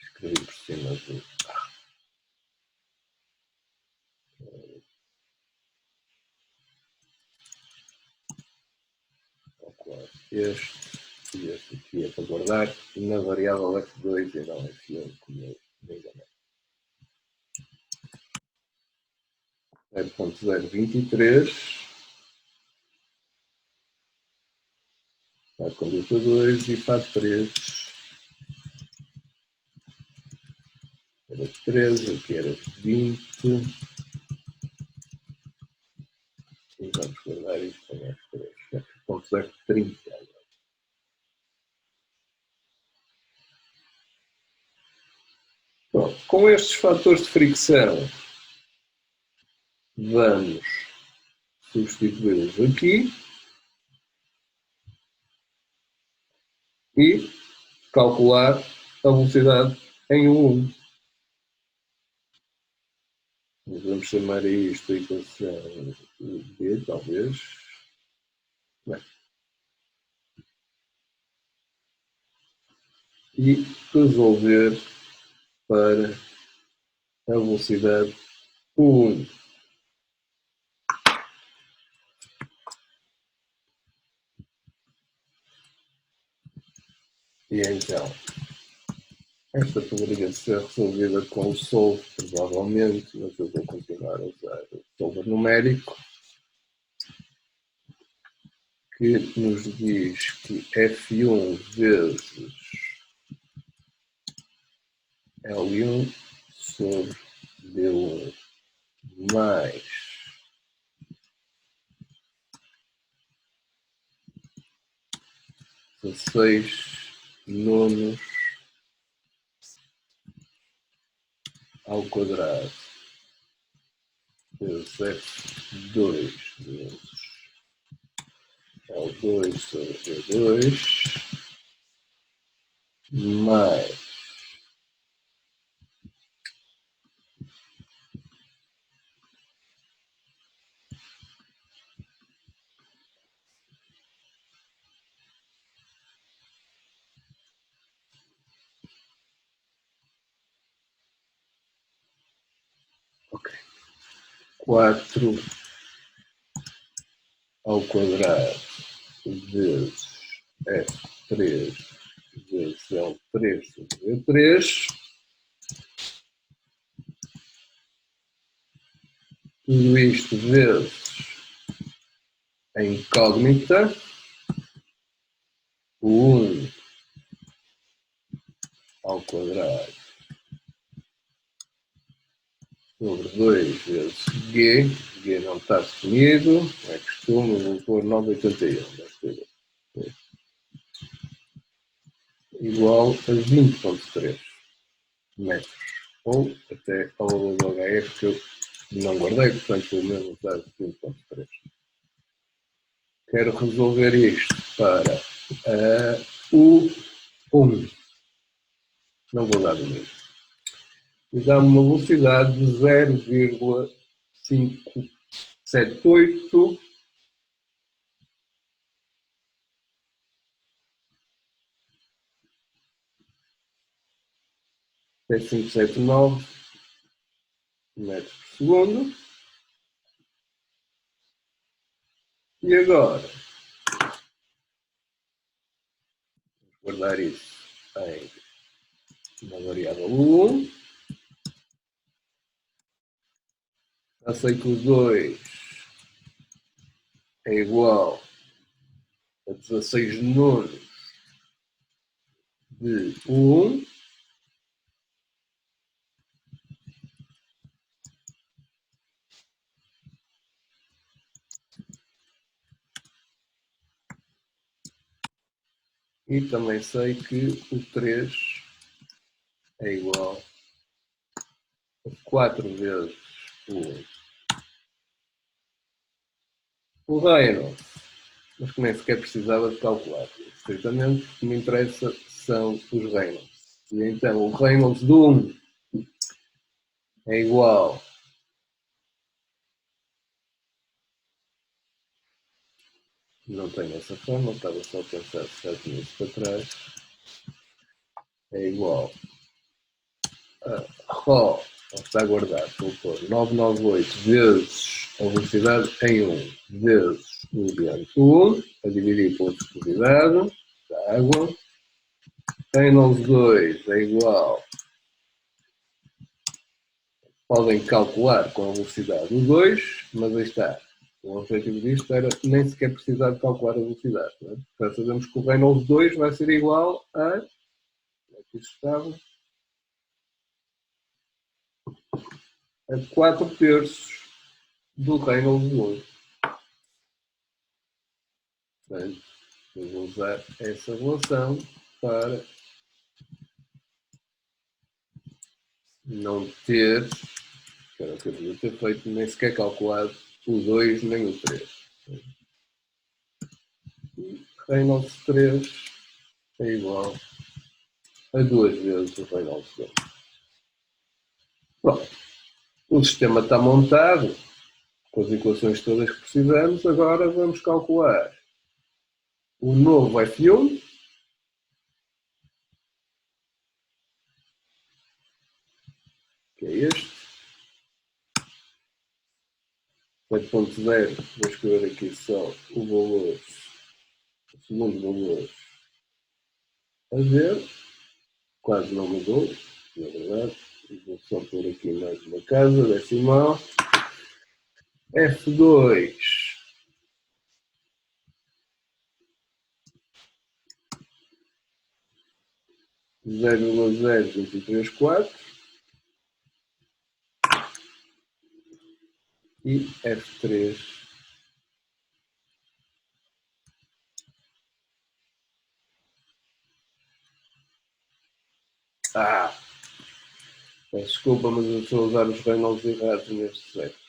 escrevi por cima do este e este aqui é para guardar na variável F2 e não F1, como eu me enganei. 0.023 para a conduta 2 e para a 3 era 13, aqui era 20 e vamos guardar isto em F3, 0.030. Bom, com estes fatores de fricção vamos substituí-los aqui e calcular a velocidade em 1. Vamos chamar a isto a equação B, talvez. Bem. E resolver para a velocidade 1. E então, esta poderia ser resolvida com o solve, provavelmente, mas eu vou continuar a usar o solver numérico, que nos diz que F1 vezes L1 sobre D1 mais 16 nonos ao quadrado vezes F2 vezes L2 sobre D2 mais okay, 4 ao quadrado vezes F3 vezes L3 sobre E3. Tudo isto vezes a incógnita, o 1 ao quadrado sobre 2 vezes G, G não está definido, é costume, vou pôr 981, igual a 20,3 metros, ou até ao valor do HF que eu não guardei, portanto foi o mesmo dado de 20,3. Quero resolver isto para o 1, não vou dar o mesmo. E dá-me uma velocidade de 0,578 até 579 metros por segundo. E agora, vou guardar isso em uma variável 1. Já sei que os 2 é igual a 16 nonos de 1. E também sei que o 3 é igual a 4 vezes o 1. O Reynolds, mas que nem sequer precisava de calcular. Estritamente, o que me interessa são os Reynolds. E então, o Reynolds de 1 é igual não tenho essa forma, estava só a pensar se já tinha isso para trás, é igual a Rho, está guardado, vou pôr 998 vezes a velocidade em 1, vezes o diante 1, a dividir pela viscosidade da água, Reynolds 2 é igual, podem calcular com a velocidade do 2, mas aí está. O objetivo disto era nem sequer precisar de calcular a velocidade. Não é? Portanto, sabemos que o Reynolds 2 vai ser igual a. Aqui estava. A 4 terços do Reynolds 1. Portanto, eu vou usar essa relação para não ter, que era o que eu devia ter feito, nem sequer calculado o 2 nem o 3. E Reynolds 3 é igual a 2 vezes o Reynolds 2. Pronto. O sistema está montado, com as equações todas que precisamos, agora vamos calcular o novo F1, que é este, 7.0, vou escrever aqui só o valor, o segundo valor a ver, quase não mudou, na verdade, vou só pôr aqui mais uma casa decimal, F2, 0,0234 e F3 desculpa, mas eu estou a usar os Reynolds errados nestes séculos.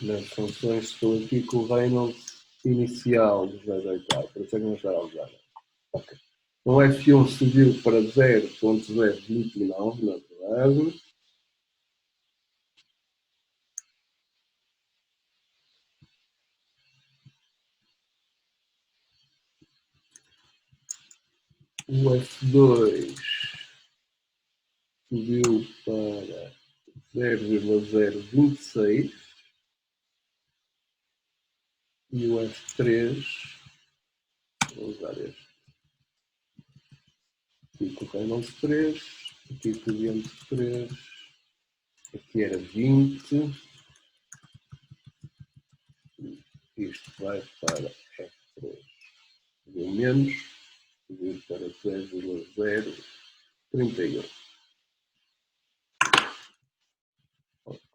Nas funções estou aqui com o Reynolds inicial dos 10 oitavos, por isso é que não está a usar. Ok. O F1 subiu para 0.029, na verdade. O F2 subiu para 0,026 e o F3, vou usar este, aqui com o Reynolds 3, aqui com o diante 3, aqui era 20, isto vai para F3, deu menos, subiu para 0,031.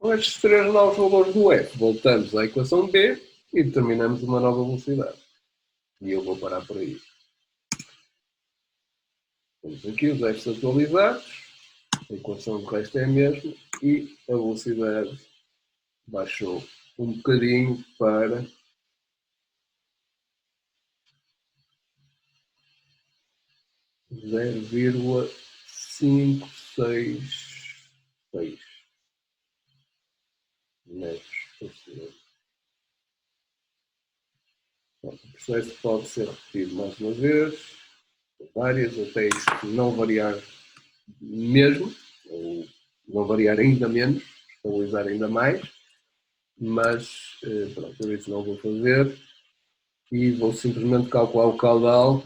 Com estes três novos valores do F, voltamos à equação B e determinamos uma nova velocidade. E eu vou parar por aí. Temos aqui os Fs atualizados, a equação do resto é a mesma e a velocidade baixou um bocadinho para 0,566 metros por segundo. O processo pode ser repetido mais uma vez, várias, até isto não variar mesmo, ou não variar ainda menos, estabilizar ainda mais, mas pronto, eu isso não vou fazer e vou simplesmente calcular o caudal,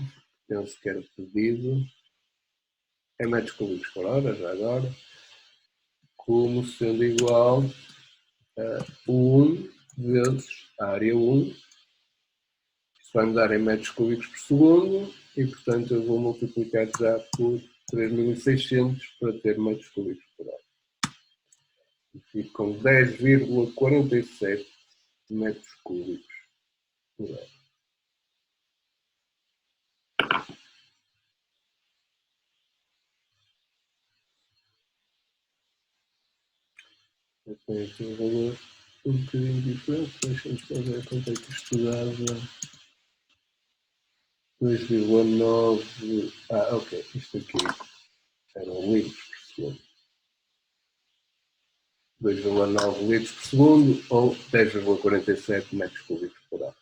penso que era pedido, em metros cúbicos por hora, já agora, como sendo igual a 1 vezes a área 1, isso vai me dar em metros cúbicos por segundo, e portanto eu vou multiplicar já por 3600 para ter metros cúbicos por hora. E fico com 10,47 metros cúbicos por hora. Eu tenho aqui um valor um bocadinho diferente, deixa-me só ver quanto é que isto dava. 2,9. Ok, isto aqui eram litros por segundo. 2,9 litros por segundo ou 10,47 metros cúbicos por hora.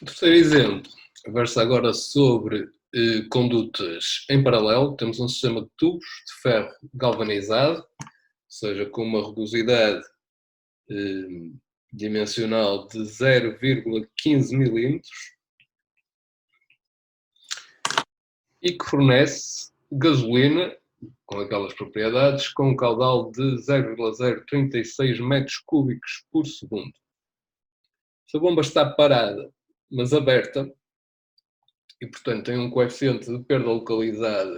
O terceiro exemplo versa agora sobre condutas em paralelo. Temos um sistema de tubos de ferro galvanizado, ou seja, com uma rugosidade dimensional de 0,15 milímetros e que fornece gasolina com aquelas propriedades com um caudal de 0,036 metros cúbicos por segundo. Se a bomba está parada, mas aberta, e portanto tem um coeficiente de perda localizada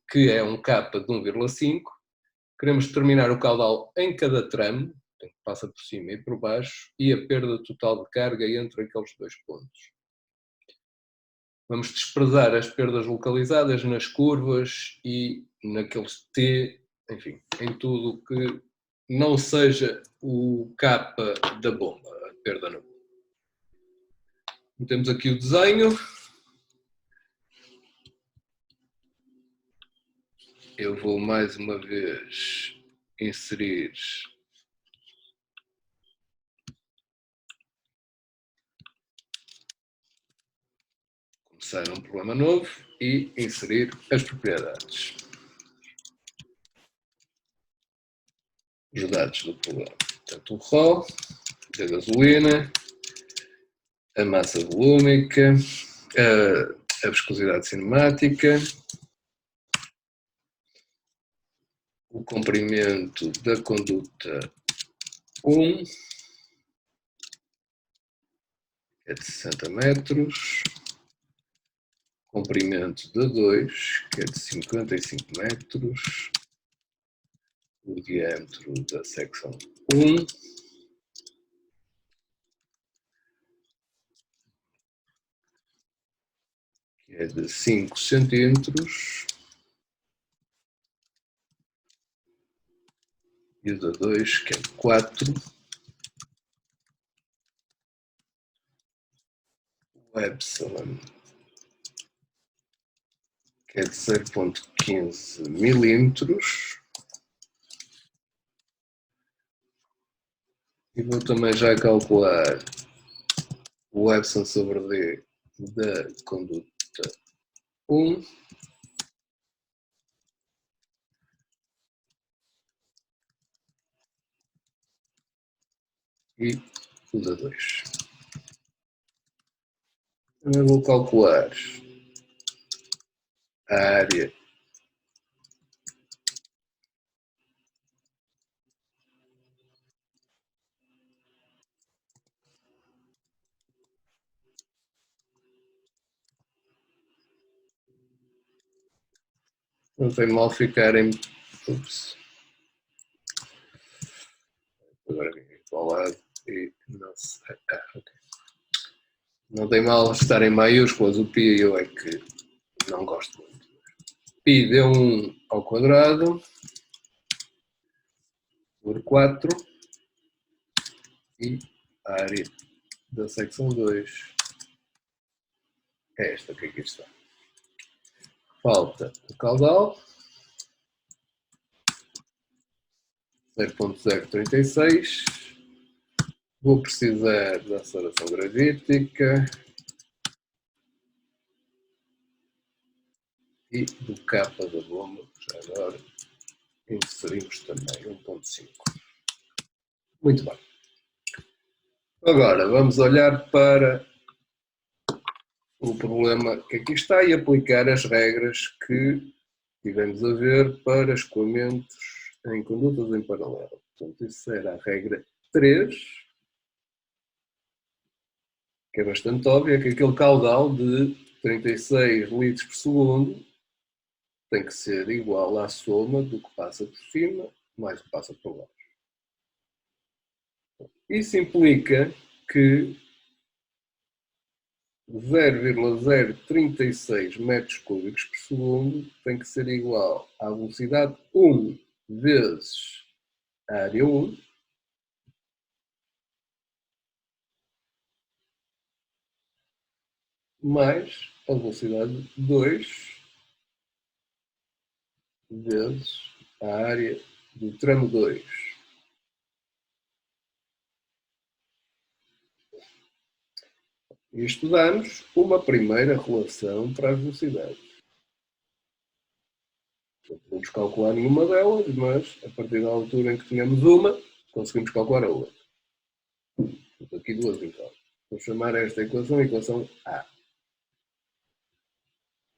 que é um K de 1,5, queremos determinar o caudal em cada tramo, que passa por cima e por baixo, e a perda total de carga entre aqueles dois pontos. Vamos desprezar as perdas localizadas nas curvas e naqueles T, enfim, em tudo que não seja o K da bomba, a perda na bomba. Temos aqui o desenho. Eu vou mais uma vez inserir começar um problema novo e inserir as propriedades. Os dados do problema. Portanto, o ρ da gasolina, a massa volúmica, a viscosidade cinemática, o comprimento da conduta 1, que é de 60 metros, comprimento da 2, que é de 55 metros, o diâmetro da secção 1, que é de 5 centímetros, e o da 2, que é de 4, o epsilon, que é de 0,15 milímetros, e vou também já calcular o epsilon sobre D da conduta 1, e o da 2. Também vou calcular a área Não tem mal ficarem. Ups. Agora vim aqui para o lado e não sei. Ok. Não tem mal estar em maiúsculas o pi, eu é que não gosto muito. Pi deu 1 ao quadrado por 4 e a área da secção 2 é esta que aqui está. Falta o caudal, 0.036. Vou precisar da aceleração gravítica e do capa da bomba, já agora inserimos também 1.5. Muito bem. Agora vamos olhar para o problema que aqui está e aplicar as regras que tivemos a ver para escoamentos em condutas em paralelo. Portanto, isso era a regra 3, que é bastante óbvia, que aquele caudal de 36 litros por segundo tem que ser igual à soma do que passa por cima mais o que passa por baixo. Isso implica que 0,036 metros cúbicos por segundo tem que ser igual à velocidade 1 vezes a área 1 mais a velocidade 2 vezes a área do tramo 2. E estudamos uma primeira relação para as velocidades. Não podemos calcular nenhuma delas, mas a partir da altura em que tenhamos uma, conseguimos calcular a outra. Temos aqui duas então. Vou chamar esta equação a equação A.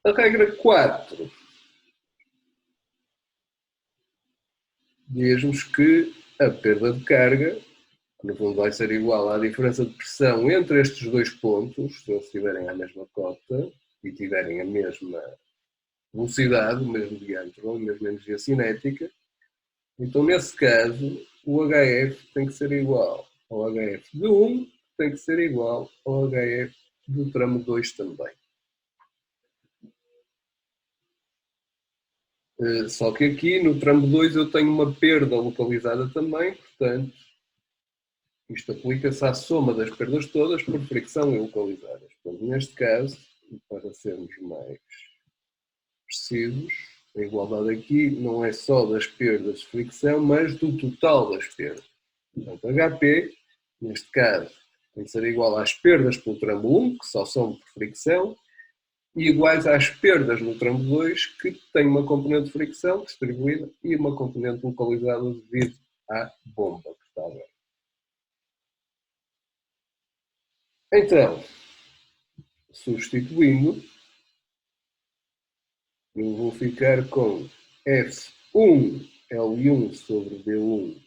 A regra 4 diz-nos que a perda de carga, que no fundo vai ser igual à diferença de pressão entre estes dois pontos, se eles estiverem à mesma cota e tiverem a mesma velocidade, o mesmo diâmetro, a mesma energia cinética, então nesse caso o HF tem que ser igual ao HF de 1, tem que ser igual ao HF do tramo 2 também. Só que aqui no tramo 2 eu tenho uma perda localizada também, portanto isto aplica-se à soma das perdas todas por fricção e localizadas. Portanto, neste caso, para sermos mais precisos, a igualdade aqui não é só das perdas de fricção, mas do total das perdas. Portanto, HP, neste caso, tem que ser igual às perdas pelo tramo 1, que só são por fricção, e iguais às perdas no tramo 2, que tem uma componente de fricção distribuída e uma componente localizada devido à bomba que está aberta. Então, substituindo, eu vou ficar com F1 L1 sobre D1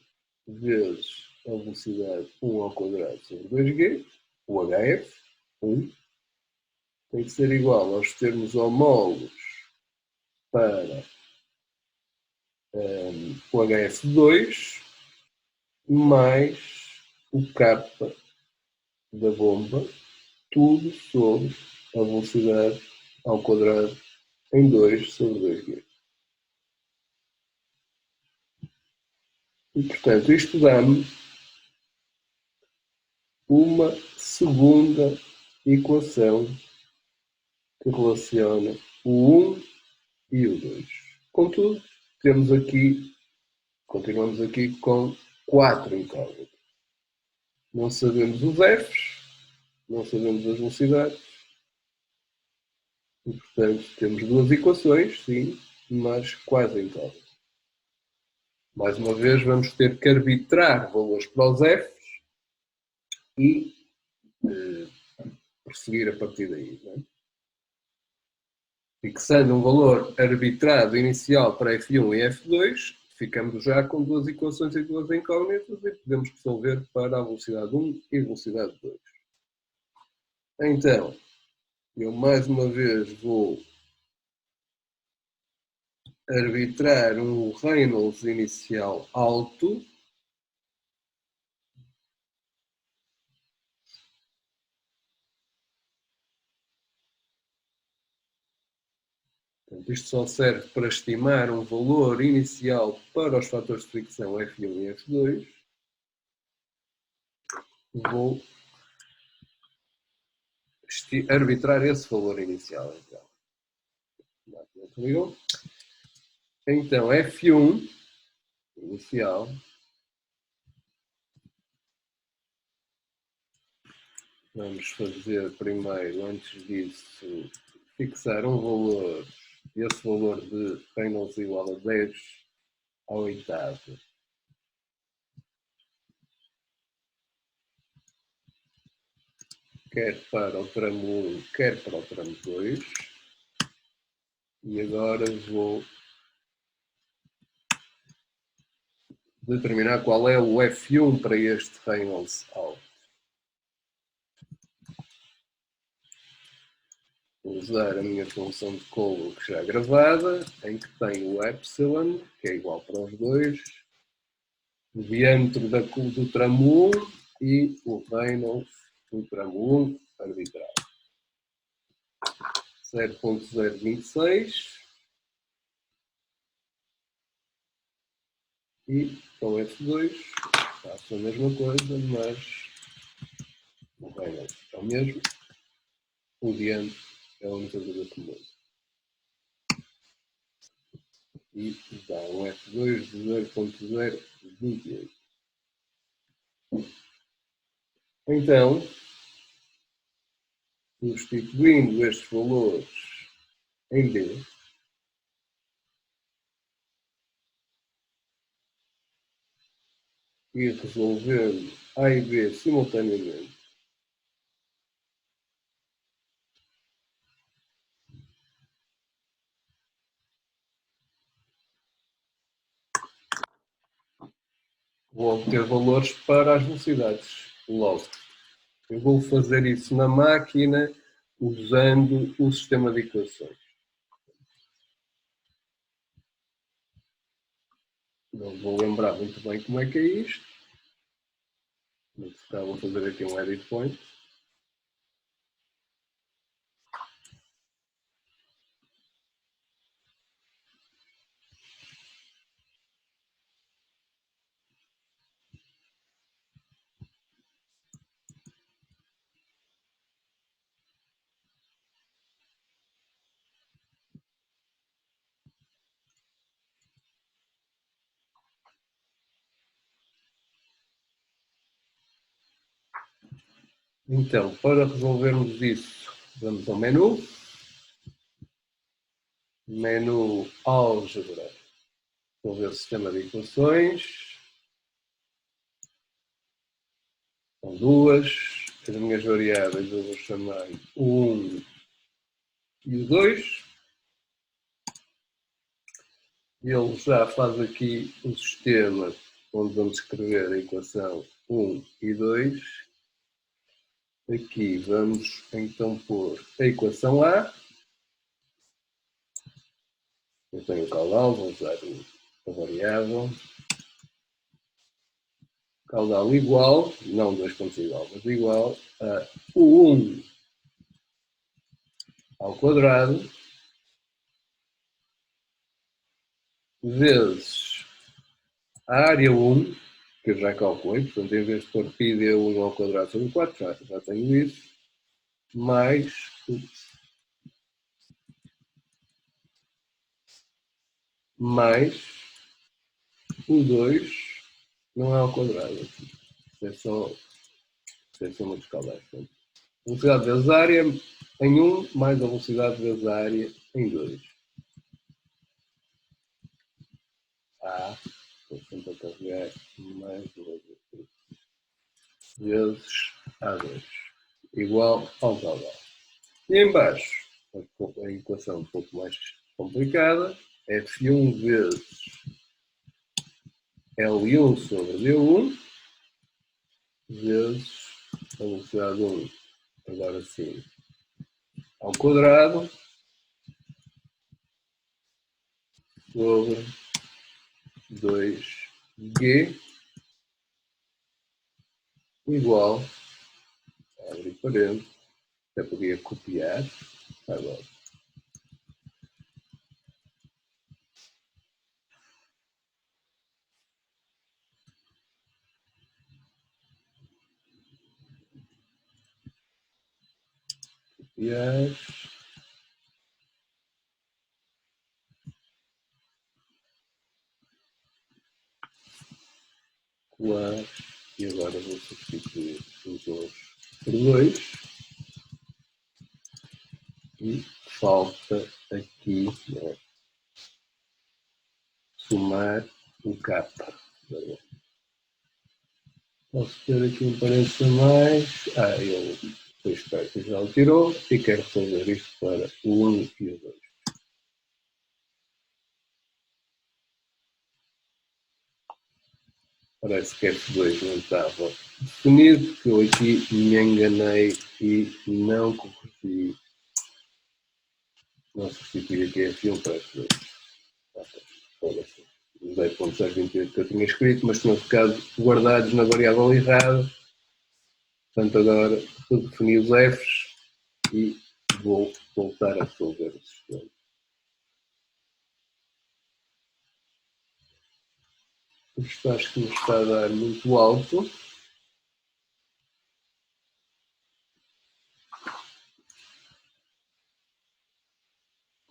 vezes a velocidade 1 ao quadrado sobre 2G, o HF, 1, tem que ser igual aos termos homólogos para o HF2 mais o kappa da bomba, tudo sobre a velocidade ao quadrado em 2 sobre 2G. E, portanto, isto dá-me uma segunda equação que relaciona o 1 e o 2. Contudo, continuamos aqui com 4 incógnitas. Não sabemos os F's, não sabemos as velocidades, e, portanto, temos duas equações, sim, mas quase incógnitas. Mais uma vez, vamos ter que arbitrar valores para os F's e prosseguir a partir daí. Não é? Fixando um valor arbitrado inicial para F1 e F2, ficamos já com duas equações e duas incógnitas e podemos resolver para a velocidade 1 e a velocidade 2. Então, eu mais uma vez vou arbitrar um Reynolds inicial alto Portanto, isto só serve para estimar um valor inicial para os fatores de fricção F1 e F2. Vou arbitrar esse valor inicial. Então, F1 inicial vamos fazer primeiro, antes disso, fixar um valor, esse valor de Reynolds igual a 10 ao oitavo. Quer para o tramo 1, quer para o tramo 2. E agora vou determinar qual é o F1 para este Reynolds alto. Vou usar a minha função de Colbrook já gravada, em que tenho o Epsilon, que é igual para os dois, o diâmetro do tramo 1 e o Reynolds do tramo 1 arbitrário. 0.026 e com F2 faço a mesma coisa, mas o Reynolds é o mesmo, o diâmetro é a única coisa que muda. E dá um F2 de 0.028. Então, substituindo estes valores em D, e resolvendo A e B simultaneamente, vou obter valores para as velocidades. Logo, eu vou fazer isso na máquina usando o sistema de equações. Não vou lembrar muito bem como é que é isto. Mas vou fazer aqui um edit point. Então, para resolvermos isso, vamos ao menu. Menu álgebra. Resolver o sistema de equações. São duas. As minhas variáveis eu vou chamar o 1 e o 2. Ele já faz aqui o sistema onde vamos escrever a equação 1 e 2. Aqui vamos então pôr a equação A. Eu tenho o caudal, vou usar a variável. Caudal igual, não 2 pontos igual, mas igual a o 1 ao quadrado vezes a área 1, que eu já calculei, portanto, em vez de pôr π de 1 ao quadrado sobre 4, já tenho isso, mais o 2 não é ao quadrado. É só uma escala. Velocidade vezes área em 1 mais a velocidade vezes a área em 2. A, vou sempre carregar mais 2 vezes A2 igual ao caudal. E em baixo, a equação um pouco mais complicada, F1 vezes L1 sobre D1 vezes a velocidade 1, agora sim, ao quadrado, sobre 2G igual, abre parênteses, até podia copiar, agora. Copiar. Colar. E agora vou substituir os 2 por 2. E falta aqui, né, somar o capa. Posso ter aqui um parênteses a mais. Ele foi esperto e já o tirou. E quero resolver isto para o 1 e o 2. Parece que F2 não estava definido, porque eu aqui me enganei e não corrigi. Não substituí aqui F1 para F2. Usei pontos 0,28 que eu tinha escrito, mas tinham ficado guardados na variável errada. Portanto, agora redefini os Fs e vou voltar a resolver o sistema. Isto acho que me está a dar muito alto.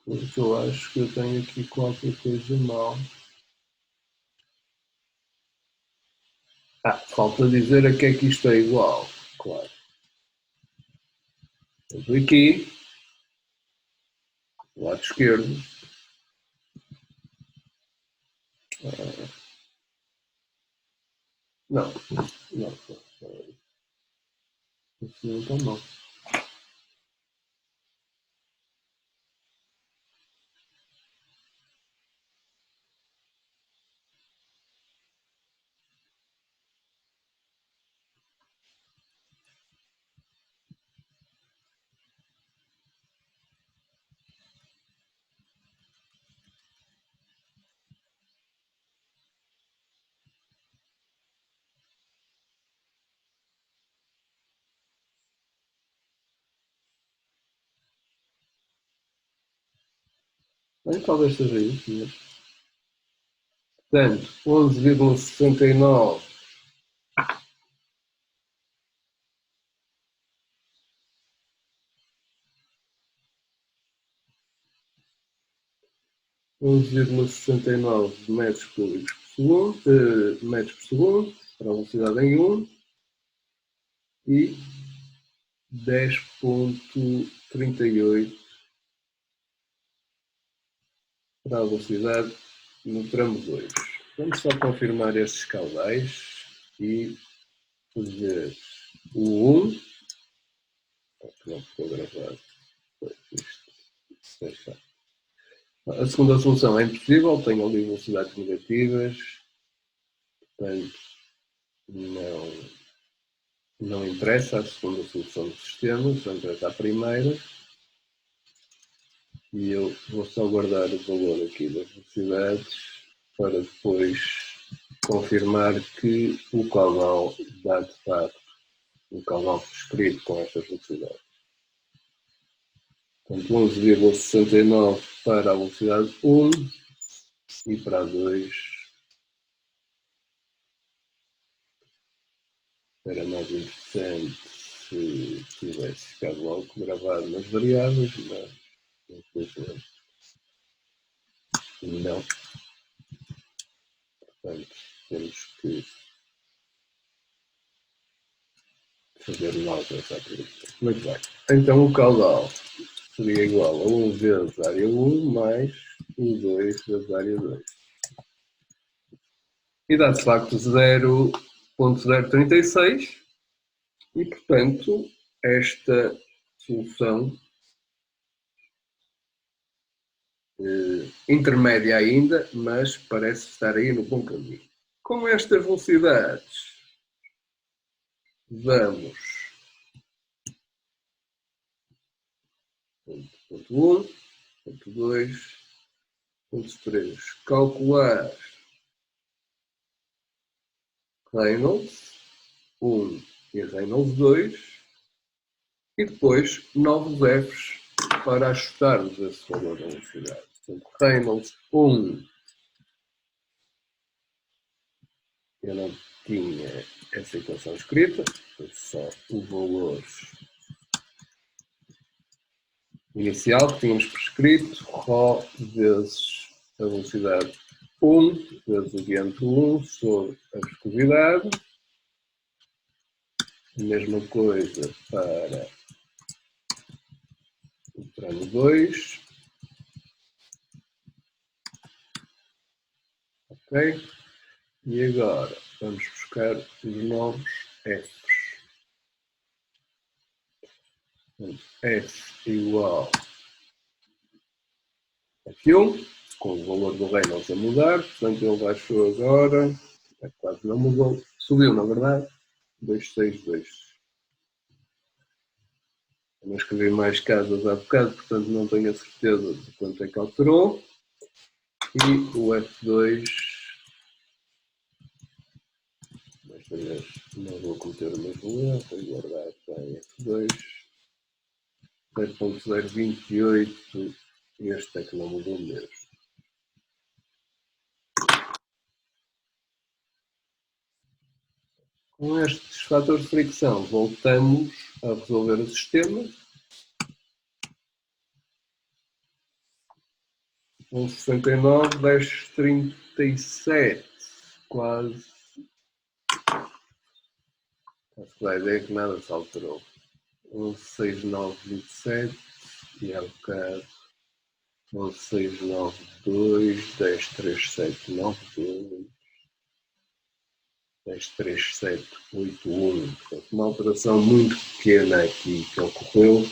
Porque eu acho que eu tenho aqui qualquer coisa mal. Falta dizer a que é que isto é igual. Claro. Então, aqui, do lado esquerdo, não, isso não está mal. Bem, talvez seja isso, mas... Portanto, 11,69 11,69 metros cúbicos por segundo, metros por segundo, para a velocidade em 1, e 10,38 para a velocidade no tramo 2. Vamos só confirmar estes caudais e fazer o 1. Não ficou gravado. A segunda solução é impossível, tem ali velocidades negativas, portanto não interessa a segunda solução do sistema, só interessa a primeira. E eu vou só guardar o valor aqui das velocidades para depois confirmar que o caudal dá de facto o caudal prescrito com estas velocidades. Portanto, 11,69 para a velocidade 1 e para a 2 era mais interessante se tivesse ficado logo gravado nas variáveis, mas infelizmente não. Portanto, temos que fazer nós essa aplicação. Muito bem. Então o caudal seria igual a 1 vezes área 1 mais o 2 vezes área 2. E dá de facto 0,036 e, portanto, esta solução intermédia ainda, mas parece estar aí no bom caminho. Com estas velocidades, vamos ponto 1, ponto 2, Ponto 3. Calcular Reynolds 1 e Reynolds 2 e depois novos Fs para ajustarmos esse valor da velocidade. Portanto, Reynolds 1, eu não tinha essa equação escrita, foi só o valor inicial que tínhamos prescrito, ρ vezes a velocidade 1 vezes o diâmetro 1 sobre a viscosidade. A mesma coisa para o tramo 2. Ok? E agora vamos buscar os novos F's. F igual a F1, com o valor do Reynolds a mudar, portanto ele baixou agora, quase não mudou, subiu na verdade, 262. Eu não escrevi mais casas há bocado, portanto não tenho a certeza de quanto é que alterou. E o F2, desta vez não vou cometer o mesmo erro, vou guardar em F2, 0.028, este é que não mudou mesmo. Com estes fatores de fricção, voltamos a resolver o sistema. 11,69, 10,37, quase. Acho que dá a ideia que nada se alterou. 11,6927 e há bocado 11,692, 10,3792, 10,3781. Portanto, uma alteração muito pequena aqui que ocorreu.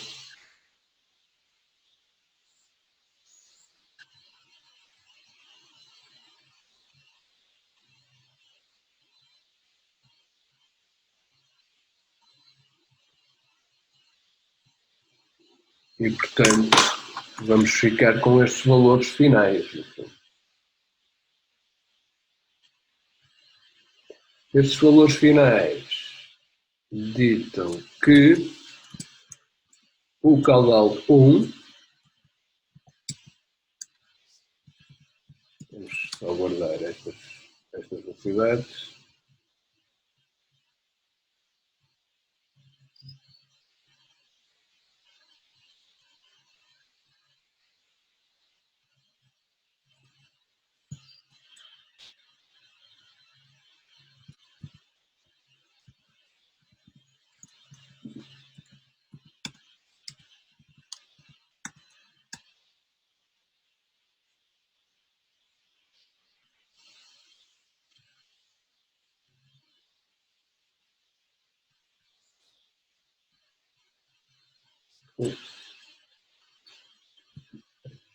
E, portanto, vamos ficar com estes valores finais. Estes valores finais ditam que o caudal 1, vamos só guardar estas velocidades,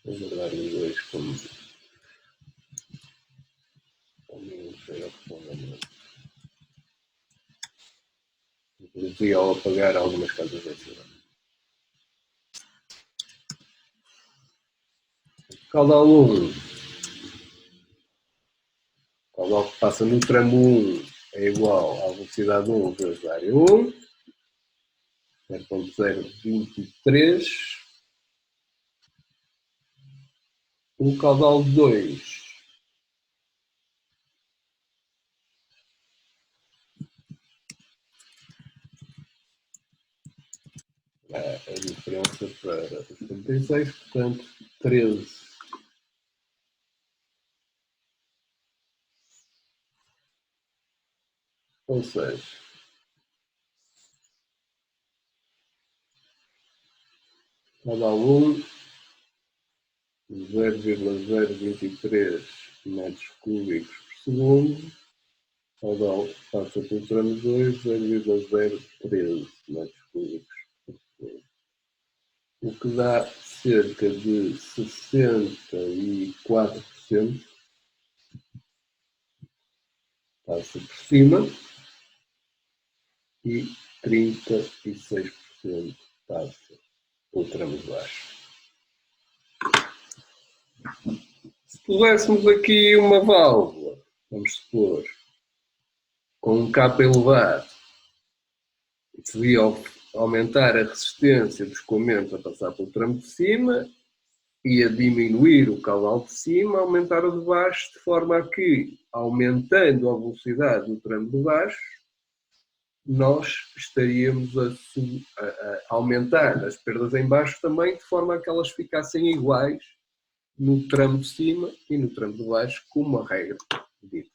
vou guardar os dois como não sei ao fundamento. Inclusive ao apagar algumas casas da cidade. Caudal 1, caudal que passa no tramo 1 é igual à velocidade 1 vezes a área 1, 0.023. O caudal 2 a diferença para os 36, portanto 13. Ou seja, caudal 1, 0,023 metros cúbicos por segundo, caudal passa pelo tramo 2, 0,013 metros cúbicos por segundo. O que dá cerca de 64% passa por cima e 36% passa pelo tramo de baixo. puséssemos aqui uma válvula, vamos supor, com um capa elevado, devia aumentar a resistência do escoamento a passar pelo tramo de cima e a diminuir o caudal de cima, aumentar o de baixo, de forma a que, aumentando a velocidade do tramo de baixo, nós estaríamos a aumentar as perdas em baixo também, de forma a que elas ficassem iguais no tramo de cima e no tramo de baixo, com uma regra dita.